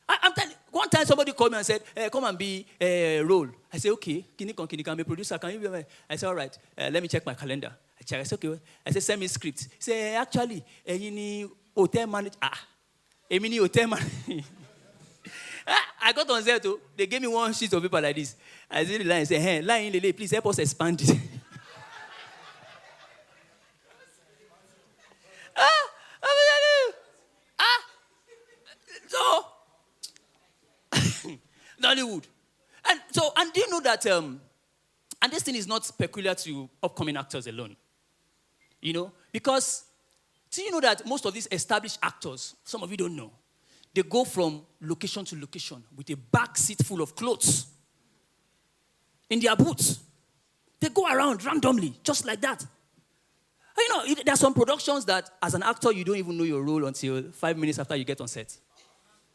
I'm telling you. One time somebody called me and said, come and be a role. I said, okay. Can you be a producer? Can you be a... I said, all right. Let me check my calendar. I checked. I said, okay. I said, send me a script. He said, actually, you need hotel manager. You need hotel manager. I got on set too. They gave me one sheet of paper like this. I see the line and said, hey, line Lele, please help us expand it. So, Nollywood. And do you know that, and this thing is not peculiar to upcoming actors alone. Because, do you know that most of these established actors, some of you don't know, they go from location to location with a back seat full of clothes in their boots. They go around randomly, just like that. There are some productions that, as an actor, you don't even know your role until 5 minutes after you get on set.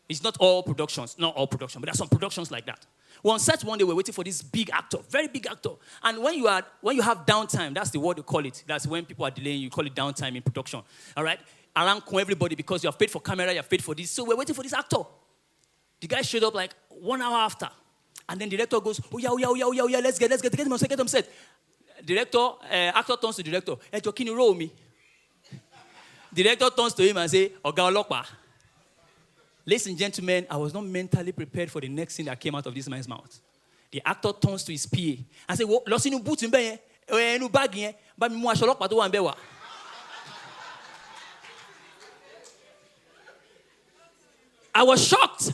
It's not all productions, but there are some productions like that. We're on set one day, we're waiting for this big actor, very big actor. And when you have downtime, that's the word they call it. That's when people are delaying, you call it downtime in production. All right? Around everybody because you have paid for camera, you have paid for this. So we're waiting for this actor. The guy showed up like 1 hour after. And then the director goes, oh yeah, let's get him on set. Actor turns to director, hey, can you roll me? Director turns to him and say, Oga Olokpa. Ladies and gentlemen, I was not mentally prepared for the next thing that came out of this man's mouth. The actor turns to his PA and says, "Lost in boot in bed, no bag but me more shalok patu ambewa." I was shocked.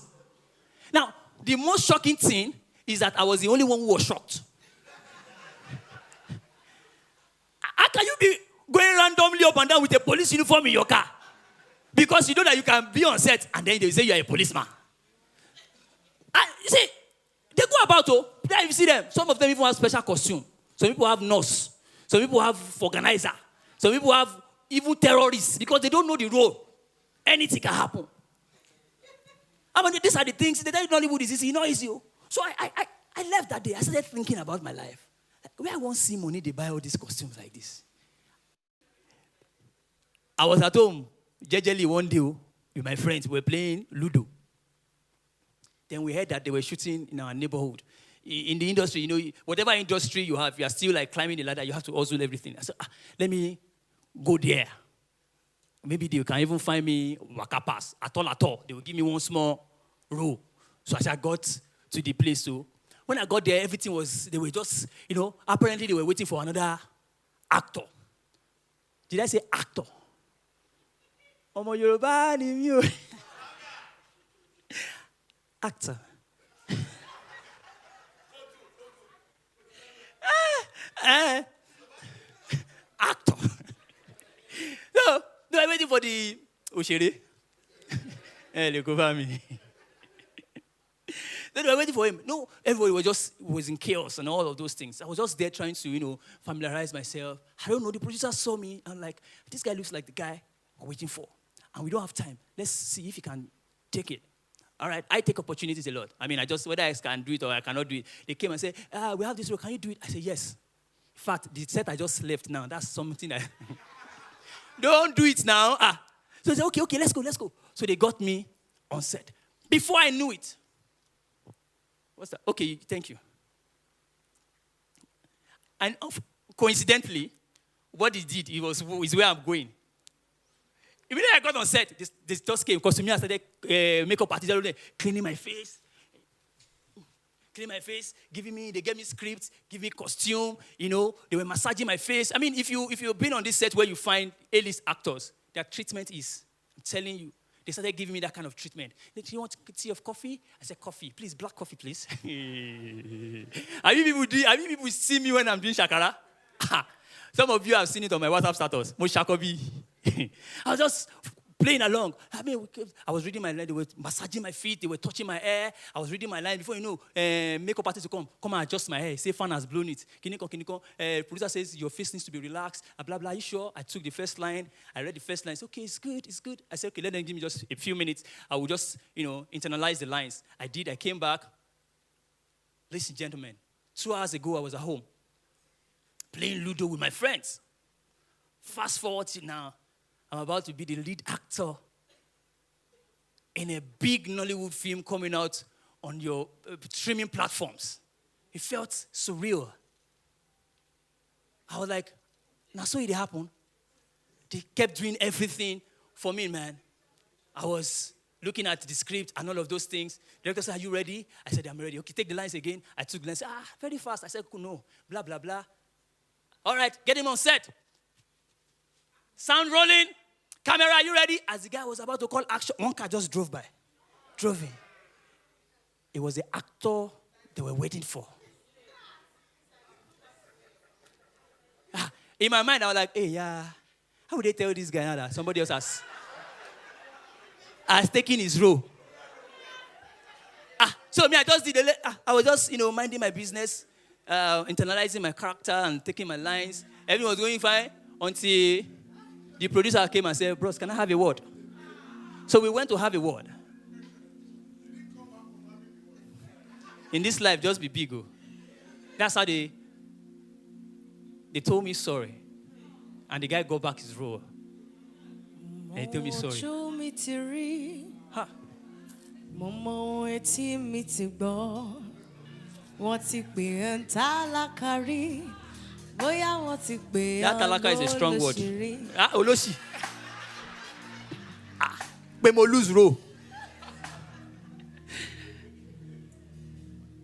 Now, the most shocking thing is that I was the only one who was shocked. can you be going randomly up and down with a police uniform in your car? Because you know that you can be on set and then they say you are a policeman. And you see, they go about, then you see them. Some of them even have special costume. Some people have nurse. Some people have organizer. Some people have even terrorists because they don't know the role. Anything can happen. I mean, these are the things. They tell you Nollywood is easy, not easy. So I left that day. I started thinking about my life. Like, where I won't see money, they buy all these costumes like this. I was at home, jejely one day with my friends. We were playing Ludo. Then we heard that they were shooting in our neighborhood. In the industry, you know, whatever industry you have, you are still like climbing the ladder. You have to hustle everything. I said, let me go there. Maybe they can even find me waka pass. At all. They will give me one small row. So as I got to the place, so when I got there, everything was, they were just, you know, apparently they were waiting for another actor. Did I say actor? Omo Yoruba ni mi o. Actor. Actor. No, I'm waiting for the Oshere. Look over me. Then we were waiting for him. No, everybody was in chaos and all of those things. I was just there trying to, you know, familiarize myself. I don't know, the producer saw me and like, this guy looks like the guy we're waiting for. And we don't have time. Let's see if he can take it. All right, I take opportunities a lot. I mean, whether I can do it or I cannot do it. They came and said, we have this role, can you do it? I said, yes. In fact, the set I just left now, that's something I... Don't do it now. So they said, okay, let's go. So they got me on set. Before I knew it, what's that? Okay, thank you. And coincidentally, what he did, is where I'm going. Immediately I got on set, this just came because to me I started makeup artist, cleaning my face, they gave me scripts, give me costume, you know, they were massaging my face. I mean, if you've been on this set where you find A-list actors, their treatment is, I'm telling you, they started giving me that kind of treatment. Do you want a tea of coffee? I said, coffee, please, black coffee, please. Have you people see me when I'm doing shakara? Some of you have seen it on my WhatsApp status. Mo shakobi. I was just playing along. I mean, I was reading my line. They were massaging my feet. They were touching my hair. I was reading my line. Before you know, makeup artist will come and adjust my hair. Say, fan has blown it. Kiniko. Producer says, your face needs to be relaxed. Blah, blah. Are you sure? I took the first line. I read the first line. I said, okay, it's good. I said, okay, let them give me just a few minutes. I will just, you know, internalize the lines. I did. I came back. Ladies and gentlemen, 2 hours ago, I was at home playing Ludo with my friends. Fast forward to now. I'm about to be the lead actor in a big Nollywood film coming out on your streaming platforms. It felt surreal. I was like, now so it happened. They kept doing everything for me, man. I was looking at the script and all of those things. The director said, are you ready? I said, I'm ready. Okay, take the lines again. I took the lines. Very fast. I said, no, blah, blah, blah. All right, get him on set. Sound rolling. Camera, are you ready? As the guy was about to call action, one car just drove in. It was the actor they were waiting for. In my mind, I was like, hey, how would they tell this guy now that somebody else has taken his role? So me, I just did I was just, minding my business, internalizing my character and taking my lines. Everything was going fine until the producer came and said, bros, can I have a word? So we went to have a word. In this life, just be big. That's how they told me sorry. And the guy got back his role. And he told me sorry. That talaka is a strong word. Oloshi. Bemo lose row.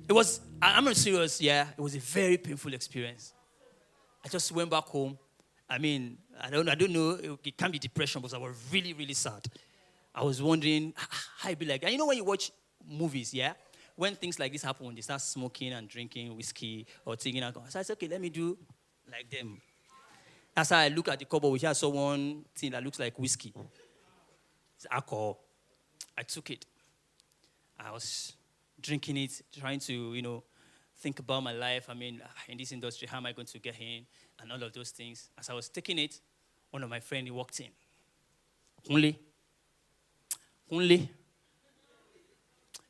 It was, I'm serious, it was a very painful experience. I just went back home. I mean, I don't know, it can't be depression, but I was really, really sad. I was wondering how it'd be like. And you know when you watch movies, when things like this happen, they start smoking and drinking whiskey or taking alcohol. So I said, okay, let me do like them. As I look at the cupboard, we just saw one thing that looks like whiskey. It's alcohol. I took it. I was drinking it, trying to, think about my life. I mean, in this industry, how am I going to get in? And all of those things. As I was taking it, one of my friends walked in. Only.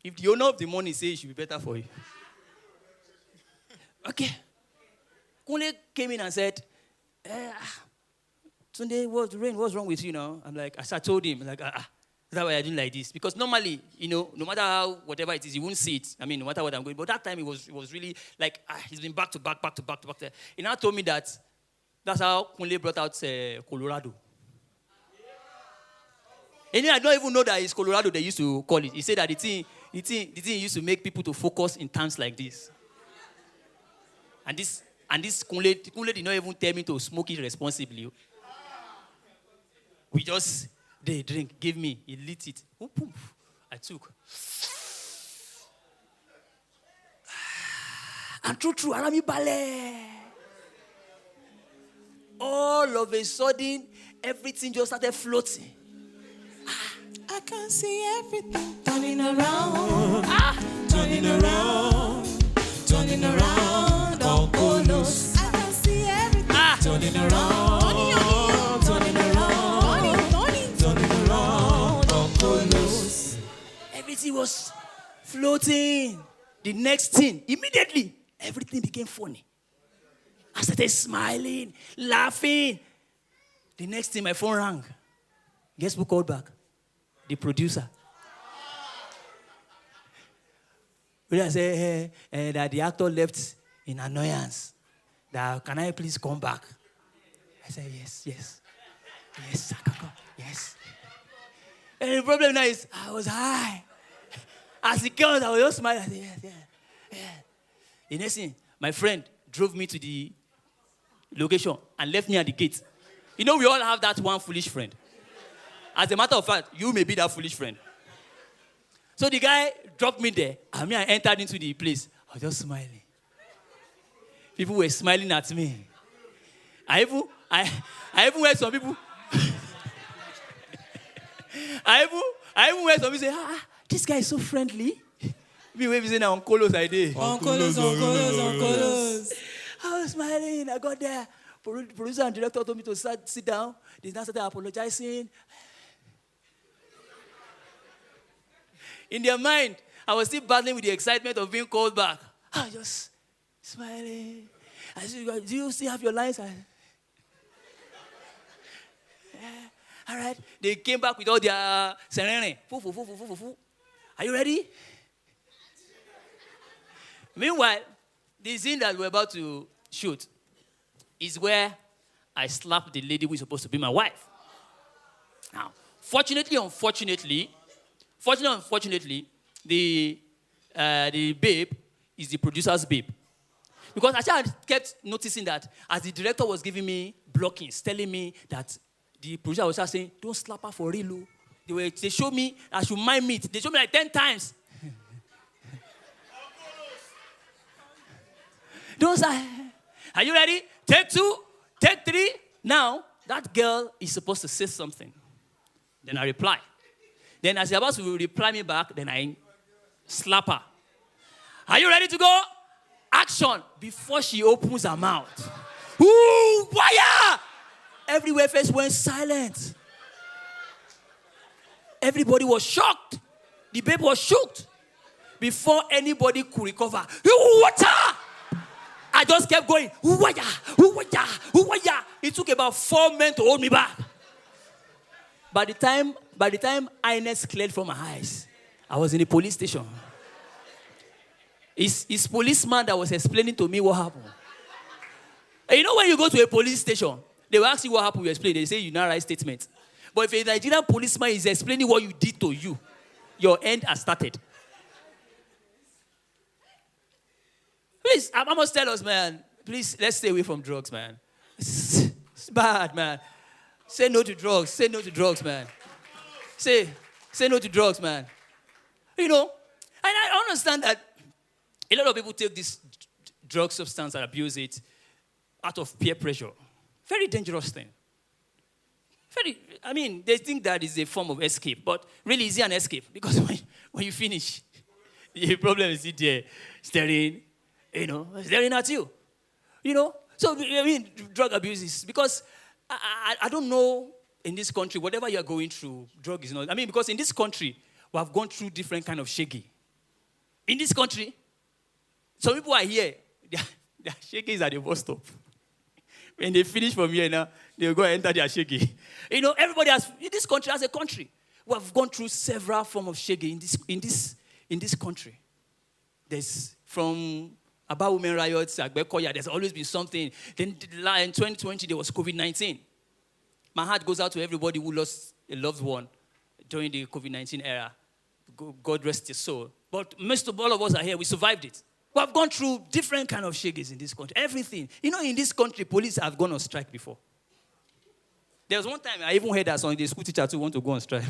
If the owner of the money says it should be better for you. Okay. Kunle came in and said, Sunday, what's wrong with you now? I'm like, as I told him, like, that's why I do like this. Because normally, no matter how, whatever it is, you won't see it. I mean, no matter what I'm going. But that time, it was really like, he's been back to back. He now told me that's how Kunle brought out Colorado. And I don't even know that it's Colorado they used to call it. He said that the thing used to make people to focus in times like this. And this Kunle did not even tell me to smoke it responsibly. We just, they drink, give me, he lit it. I took. And true, Arami Bale. All of a sudden, everything just started floating. I can see everything turning around. Turning around. Don't go loose. I can see everything turning around. Turning around. Don't go loose. Everything was floating. The next thing, immediately, everything became funny. I started smiling, laughing. The next thing, my phone rang. Guess who called back? The producer. When I say that the actor left in annoyance, that can I please come back? I said, yes, I can come. Yes. And the problem now is I was high. As he comes, I was just smiling. I said, yeah. The next thing, my friend drove me to the location and left me at the gate. We all have that one foolish friend. As a matter of fact, you may be that foolish friend. So the guy dropped me there. I entered into the place. I was just smiling. People were smiling at me. I even heard some people. I even heard some people say, this guy is so friendly. Me when we say now Uncolos I did. Uncolos. I was smiling. I got there. Producer and director told me to sit down. They now started apologizing. In their mind, I was still battling with the excitement of being called back. I was just smiling. I said, do you still have your lines? Yeah. All right. They came back with all their serene. Are you ready? Meanwhile, the scene that we're about to shoot is where I slapped the lady who is supposed to be my wife. Now, fortunately, unfortunately, the babe is the producer's babe. Because I kept noticing that as the director was giving me blockings, telling me that the producer was just saying, don't slap her for real. They showed me I should mind me. They showed me like 10 times. Don't say, are you ready? Take 2, take 3. Now, that girl is supposed to say something. Then I reply. Then as she's about to reply me back, then I slap her. Are you ready to go? Action. Before she opens her mouth. Ooh, fire! Everywhere first went silent. Everybody was shocked. The babe was shocked. Before anybody could recover. Water! I just kept going. It took about 4 men to hold me back. By the time eyes cleared from my eyes, I was in the police station. It's policeman that was explaining to me what happened. And when you go to a police station, they will ask you what happened, you explain. They say you now write statement. But if a Nigerian policeman is explaining what you did to you, your end has started. Please, I must tell us, man. Please, let's stay away from drugs, man. It's bad, man. Say no to drugs. Say no to drugs, man. Say no to drugs, man. And I understand that a lot of people take this drug substance and abuse it out of peer pressure. Very dangerous thing. They think that is a form of escape, but really, is it an escape? Because when you finish, the problem is there staring at you. So, drug abuse is, because I don't know in this country, whatever you're going through, drug is not. Because in this country, we have gone through different kind of shaggy. In this country, some people are here, their shaggy is at the bus stop. When they finish from here now, they'll go and enter their shaggy. Everybody has, in this country, as a country, we have gone through several forms of shaggy in this country. There's from about women riots, Agbekoya, there's always been something. Then in 2020, there was COVID-19. My heart goes out to everybody who lost a loved one during the COVID-19 era. God rest his soul. But most of all of us are here. We survived it. We have gone through different kind of shaggies in this country. Everything. In this country, police have gone on strike before. There was one time I even heard that some of the school teachers who want to go on strike.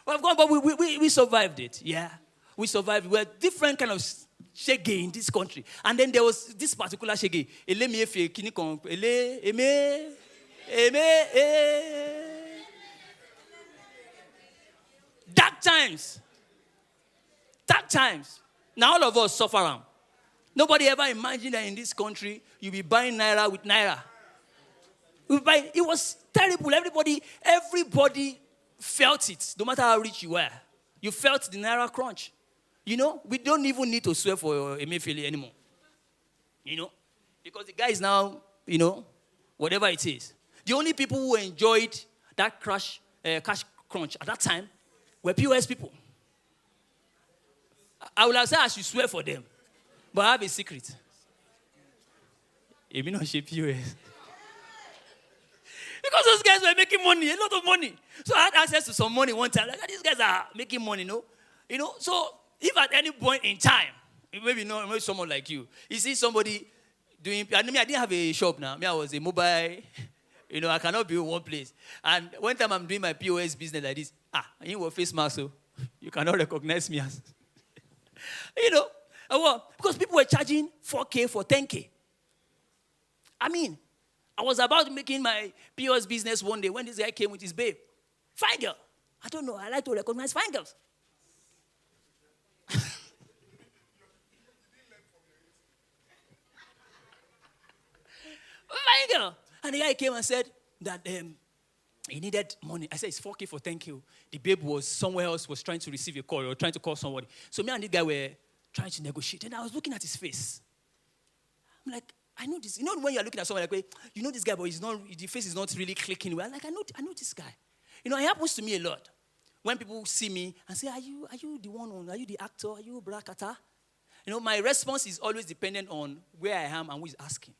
But we survived it. Yeah, we survived. We had different kind of shaggy in this country. And then there was this particular shaggy. Dark times. Now all of us suffer them. Nobody ever imagined that in this country you'll be buying naira with naira. It was terrible. Everybody felt it, no matter how rich you were. You felt the naira crunch. We don't even need to swear for Emefiele anymore. Because the guy is now, whatever it is. The only people who enjoyed that cash crunch at that time were POS people. I would have said I should swear for them. But I have a secret. It may not shape POS. Because those guys were making money, a lot of money. So I had access to some money one time. These guys are making money, So if at any point in time, maybe someone like you see somebody doing, I didn't have a shop now. I was a mobile, I cannot be in one place. And one time I'm doing my POS business like this. You were face mask, so you cannot recognize me as, because people were charging 4K for 10K. I was about making my POS business one day when this guy came with his babe. Fine girl. I don't know. I like to recognize fine girls. Fine girl. And the guy came and said that he needed money. I said, it's 4K for 10K. The babe was somewhere else, was trying to receive a call or trying to call somebody. So me and this guy were trying to negotiate. And I was looking at his face. I'm like, I know this. When you're looking at someone like, this guy, but the face is not really clicking well. Like, I know this guy. It happens to me a lot. When people see me and say, are you the one, are you the actor, are you Brakata? My response is always dependent on where I am and who is asking.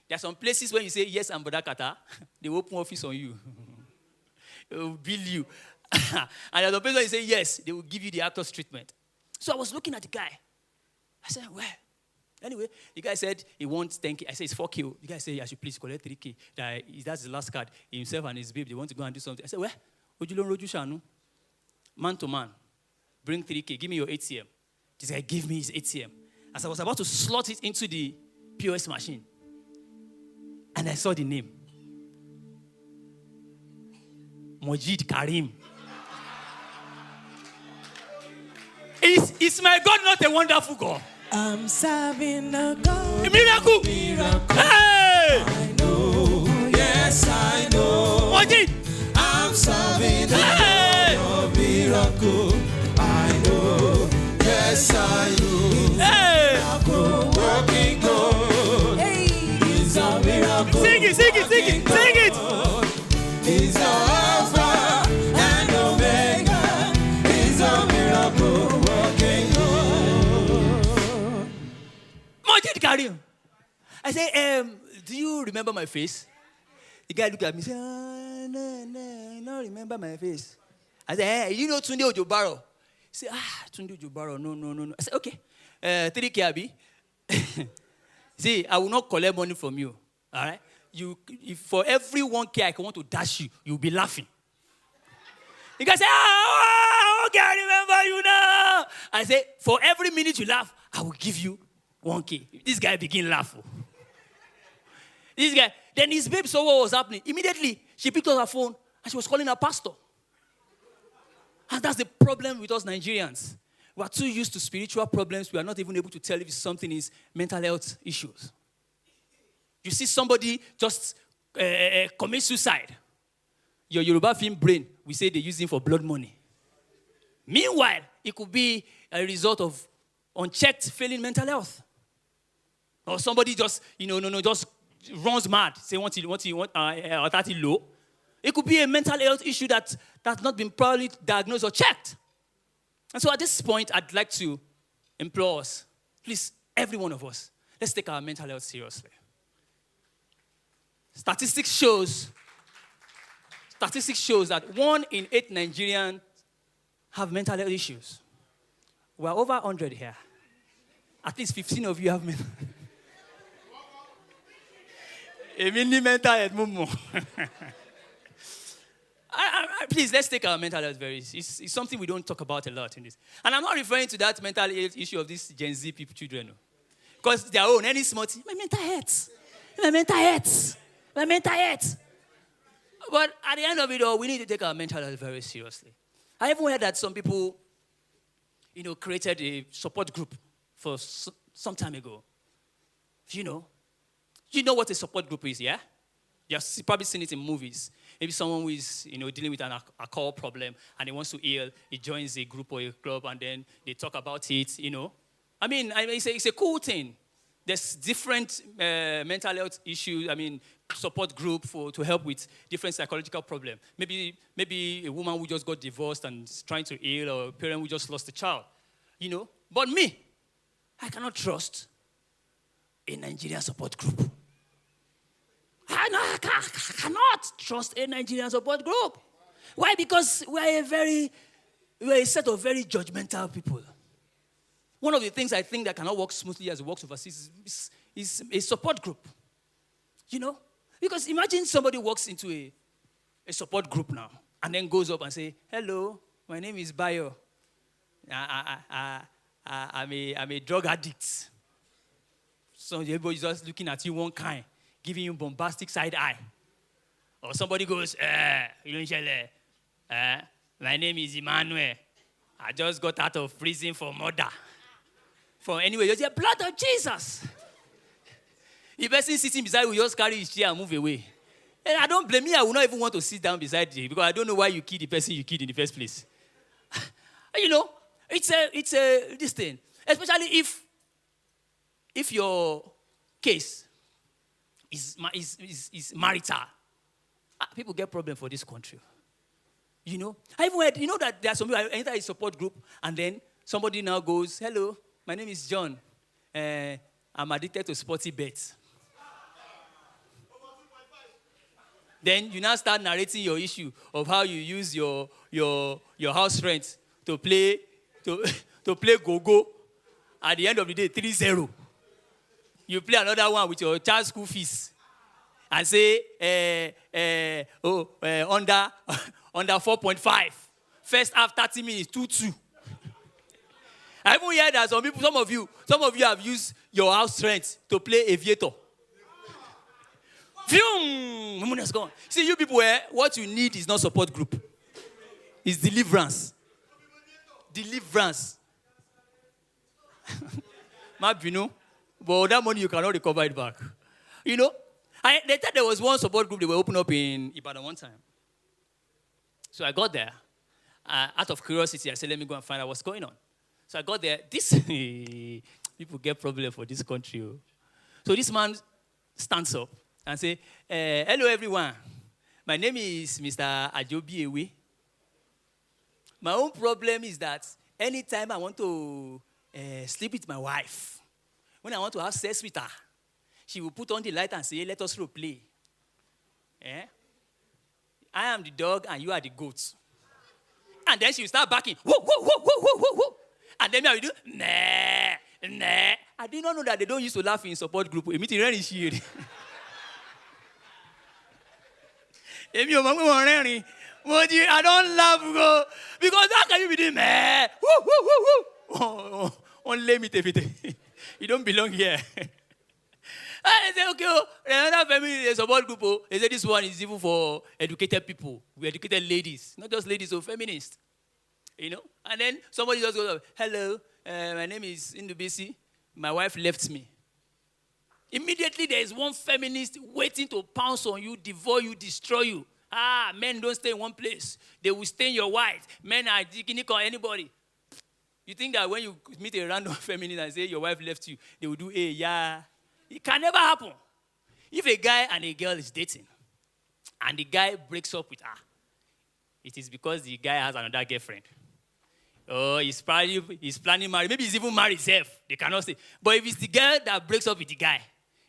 There are some places when you say, yes, I'm Brakata, they will open office on you. They will bill you. And there are some places when you say, yes, they will give you the actor's treatment. So I was looking at the guy. I said, well. Anyway, the guy said he wants 10K. I said, it's 4K. The guy said, I should please collect 3K. That's the last card. Himself and his babe, they want to go and do something. I said, well, man to man, bring 3K. Give me your ATM. This guy gave me his ATM. As I was about to slot it into the POS machine, and I saw the name. Mojid Karim. Is my God not a wonderful God? I'm serving a God. A miracle. Hey! I know, yes, I know. Mojid. I'm serving a miracle. I know, yes, I know. Hey! Miracle working God. Hey! He's a miracle. Sing it. He's a Alpha and Omega. He's a miracle working God. Mojid Karim. I say, do you remember my face? The guy looked at me and said, no, I don't remember my face. I said, hey, you know Tunde Ojobaro? He said, Tunde Ojobaro, no. I said, okay, 3K Abi. See, I will not collect money from you, all right? If for every 1K I want to dash you, you'll be laughing. The guy said, okay, I remember you now. I said, for every minute you laugh, I will give you 1K. This guy begin laughing. This guy. Then his babe saw what was happening. Immediately, she picked up her phone and she was calling her pastor. And that's the problem with us Nigerians. We are too used to spiritual problems. We are not even able to tell if something is mental health issues. You see somebody just commit suicide. Your Yoruba film brain, we say they use him for blood money. Meanwhile, it could be a result of unchecked failing mental health. Or somebody just, just runs mad, say what he low. It could be a mental health issue that's not been properly diagnosed or checked. And so at this point, I'd like to implore us, please, every one of us, let's take our mental health seriously. Statistics shows that 1 in 8 Nigerians have mental health issues. We're over 100 here. At least 15 of you have mental health. Please, let's take our mental health very seriously. It's something we don't talk about a lot in this. And I'm not referring to that mental health issue of these Gen Z people, children. Because their own, any smart, my mental health. But at the end of it all, we need to take our mental health very seriously. I even heard that some people, created a support group for some time ago. You know what a support group is, yeah? You've probably seen it in movies. Maybe someone who is, dealing with an alcohol problem and he wants to heal, he joins a group or a club and then they talk about it, I mean, it's a cool thing. There's different mental health issues, support group to help with different psychological problems. Maybe a woman who just got divorced and is trying to heal, or a parent who just lost a child, But me, I cannot trust a Nigerian support group. I cannot trust a Nigerian support group. Why? Because we're a set of very judgmental people. One of the things I think that cannot work smoothly as it works overseas is a support group. Because imagine somebody walks into a support group now and then goes up and say, "Hello, my name is Bayo. I'm a drug addict." So everybody's just looking at you one kind, giving you bombastic side eye. Or somebody goes, my name is Emmanuel. I just got out of prison for murder. From anyway, you say, blood of Jesus. The person sitting beside you just carry his chair and move away. And I don't blame you. I will not even want to sit down beside you because I don't know why you killed the person you killed in the first place. It's this thing. Especially if your case is marital. People get problem for this country. I even heard, that there are some people, I enter a support group, and then somebody now goes, "Hello, my name is John. I'm addicted to sporty bets." Then you now start narrating your issue of how you use your house rent to play go-go. At the end of the day, 3-0. You play another one with your child's school fees and say, under 4.5. First half, 30 minutes, 2-2. I even heard that some of you have used your house rent to play aviator. Phew, woman has gone. See, you people, what you need is not support group. It's deliverance. Deliverance. But that money you cannot recover it back. They thought there was one support group they were opening up in Ibadan one time. So I got there. Out of curiosity, I said, let me go and find out what's going on. So I got there. People get problem for this country. So this man stands up and say, "Hello, everyone. My name is Mr. Ajobi Ewe. My own problem is that anytime I want to sleep with my wife, when I want to have sex with her, she will put on the light and say, 'Let us role play.' I am the dog and you are the goat." And then she will start barking. Whoa, whoa, whoa, whoa, whoa, whoa, whoa. And then I will do, nah, nah. I did not know that they don't used to laugh in support group. I don't laugh because how can you be doing meh? Woo, woo, woo, woo. Only me. You don't belong here. I say, okay, another family, there's a support group. Oh. They say this one is even for educated people. We educated ladies. Not just ladies, so feminists. You know? And then somebody just goes, hello, my name is Indubisi. My wife left me. Immediately there is one feminist waiting to pounce on you, devour you, destroy you. Men don't stay in one place. They will stay in your wife. Men are digging on anybody. You think that when you meet a random feminist and say your wife left you, they will do, yeah. It can never happen. If a guy and a girl is dating, and the guy breaks up with her, it is because the guy has another girlfriend. Oh, he's planning marriage. Maybe he's even married himself. They cannot say. But if it's the girl that breaks up with the guy,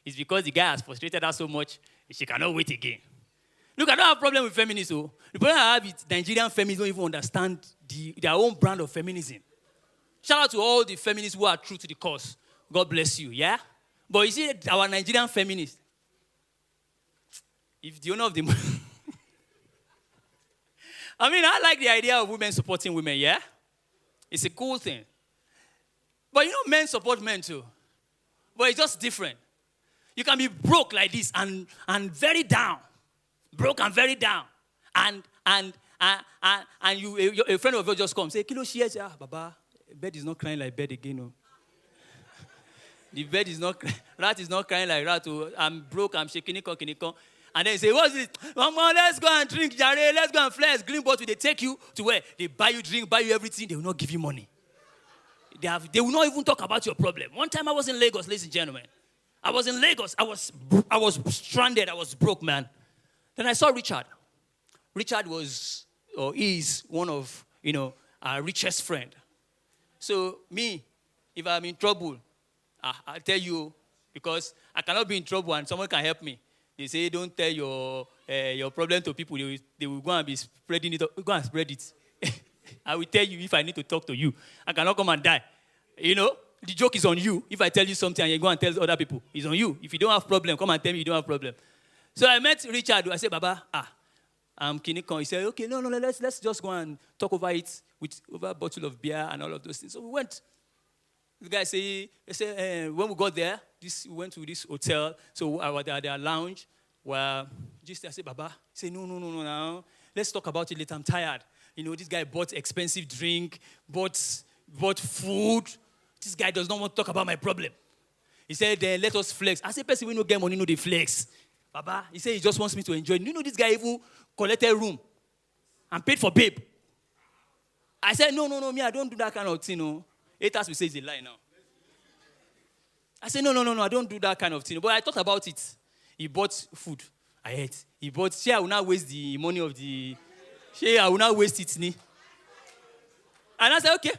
it's because the guy has frustrated her so much, she cannot wait again. Look, I don't have a problem with feminism. So the problem I have is Nigerian feminists don't even understand their own brand of feminism. Shout out to all the feminists who are true to the cause. God bless you, yeah? But you see, our Nigerian feminists, if the owner of the... I like the idea of women supporting women, yeah? It's a cool thing. But men support men too. But it's just different. You can be broke like this and very down. Broke and very down. And you, a friend of yours just comes, say, Kilo shares, Baba, bed is not crying like bed again. No. The bed is not, rat is not crying like rat. Oh. I'm broke, I'm shaking it. And then you say, what's this? Mama, let's go and drink, Jare. Let's go and flex. Green bottle, they take you to where? They buy you drink, buy you everything. They will not give you money. They will not even talk about your problem. One time I was in Lagos, ladies and gentlemen. I was in Lagos. I was stranded. I was broke, man. Then I saw Richard. Richard is one of, our richest friend. So me, if I'm in trouble, I'll tell you, because I cannot be in trouble and someone can help me. They say, don't tell your problem to people. They will go and be spreading it. Go and spread it. I will tell you if I need to talk to you. I cannot come and die. The joke is on you. If I tell you something and you go and tell other people, it's on you. If you don't have problem, come and tell me you don't have problem. So I met Richard. I said, Baba, I'm Kinikon. He said, okay, no, let's just go and talk over it over a bottle of beer and all of those things. So we went. The guy said, when we got there, we went to this hotel. So I was at their lounge. Well, just I said, Baba. He said, no. Let's talk about it later. I'm tired. This guy bought expensive drink, bought food. This guy does not want to talk about my problem. He said, let us flex. I said, person, we no get money, no they flex. Baba, he said he just wants me to enjoy. This guy even collected room and paid for babe. I said, no, me, I don't do that kind of thing, no. Haters will say it's a lie now. I said, no, I don't do that kind of thing. But I thought about it. He bought food. I ate. He bought, I will not waste the money of the, I will not waste it. And I said, okay.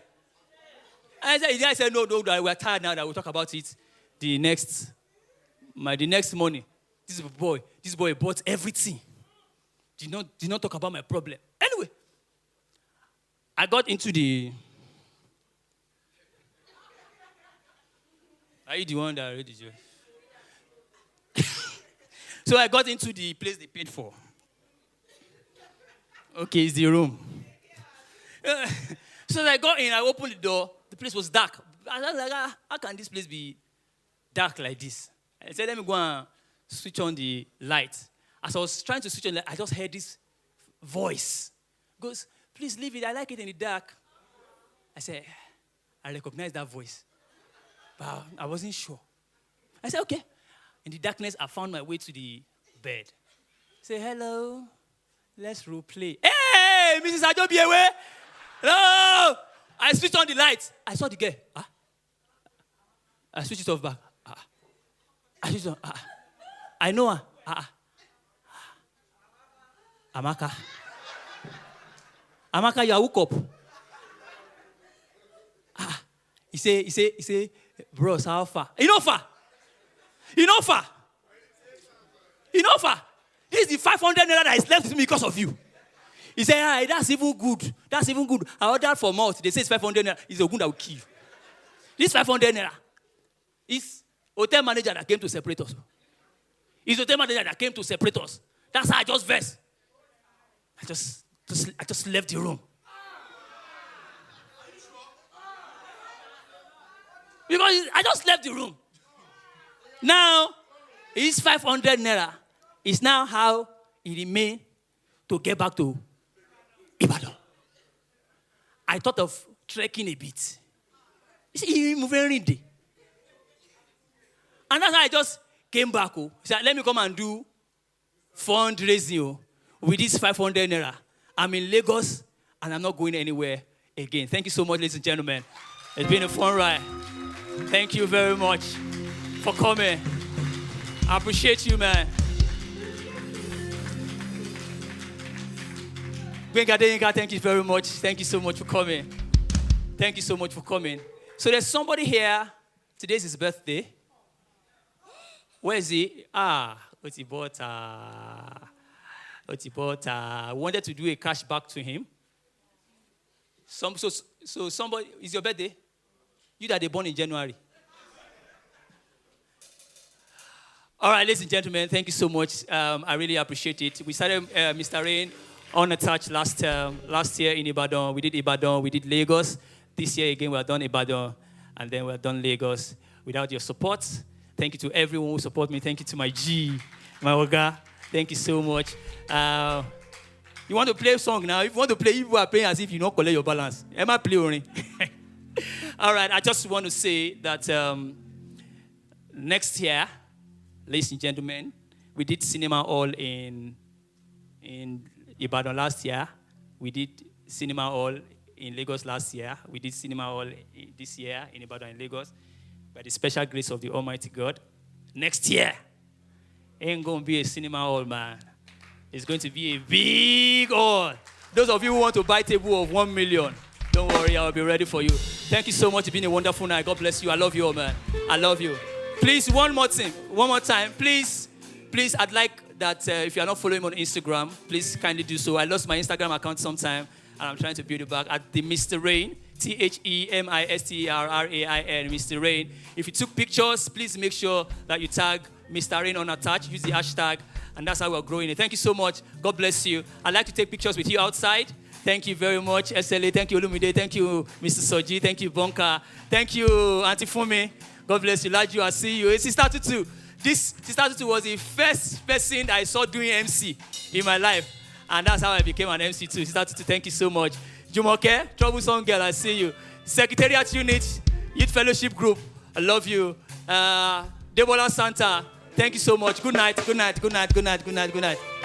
And I said, no, we're tired now that we'll talk about it the next morning. This boy bought everything. Did not talk about my problem. Anyway, I got into the... Are you the one that already joined? So I got into the place they paid for. Okay, it's the room. So I got in, I opened the door. The place was dark. I was like, how can this place be dark like this? I said, let me go and switch on the light. As I was trying to switch on the light, I just heard this voice. It goes, please leave it. I like it in the dark. I said, I recognize that voice. But I wasn't sure. I said, okay. In the darkness, I found my way to the bed. I said, hello. Let's role play. Hey, Mrs. Ajobiewe. Hello. I switched on the light. I saw the girl. I switched it off back. I switched on. I know her. Amaka. Amaka, you are hook up. He say, bros, how far? You know far. This is the 500 naira that is left with me because of you. He said, that's even good. I ordered for mouth. They say it's 500 naira. It's a good that will kill you. This 500 naira is hotel manager that came to separate us. That's how I just versed. I just left the room. Because I just left the room. Now, His 500 naira is now how he remained to get back to Ibadan. I thought of trekking a bit. You see, he moved every day. And that's how I just came back. He said, let me come and do fundraising with this 500 naira. I'm in Lagos and I'm not going anywhere again. Thank you so much, ladies and gentlemen. It's been a fun ride. Thank you very much for coming. I appreciate you, man. Gbenga Adeyinka, thank you very much. Thank you so much for coming. Thank you so much for coming. So there's somebody here. Today's his birthday. Where is he? Otibota. I wanted to do a cash back to him. So somebody, is your birthday? You that they born in January. All right, ladies and gentlemen, thank you so much. I really appreciate it. We started Mr. Rain Unattached last year in Ibadan. We did Ibadan, we did Lagos. This year again, we have done Ibadan, and then we have done Lagos. Without your support, thank you to everyone who support me. Thank you to my G, my Oga. Thank you so much. You want to play a song now? If you want to play, you are playing as if you don't collect your balance. Am I playing? All right, I just want to say that next year, ladies and gentlemen, we did Cinema Hall in Ibadan last year. We did Cinema Hall in Lagos last year. We did Cinema Hall this year in Ibadan and Lagos. By the special grace of the Almighty God, next year ain't going to be a Cinema Hall, man. It's going to be a big hall. Those of you who want to buy a table of 1 million, don't worry, I'll be ready for you. Thank you so much. It's been a wonderful night. God bless you. I love you all, man. I love you. Please, one more time. Please, I'd like that if you're not following me on Instagram, please kindly do so. I lost my Instagram account sometime, and I'm trying to build it back at the Mr. Rain, TheMisterRain, Mr. Rain. If you took pictures, please make sure that you tag Mr. Rain Unattached. Use the hashtag, and that's how we're growing it. Thank you so much. God bless you. I'd like to take pictures with you outside. Thank you very much, SLA. Thank you, Olumide. Thank you, Mr. Soji. Thank you, Bonka. Thank you, Auntie Fumi. God bless you. Laju, I see you. Sister Tutu. This Sister Tutu was the first person I saw doing MC in my life. And that's how I became an MC too. Sister Tutu, thank you so much. Jumoke, Troublesome Girl, I see you. Secretariat Unit, Youth Fellowship Group, I love you. Debola Santa, thank you so much. Good night.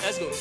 Let's go.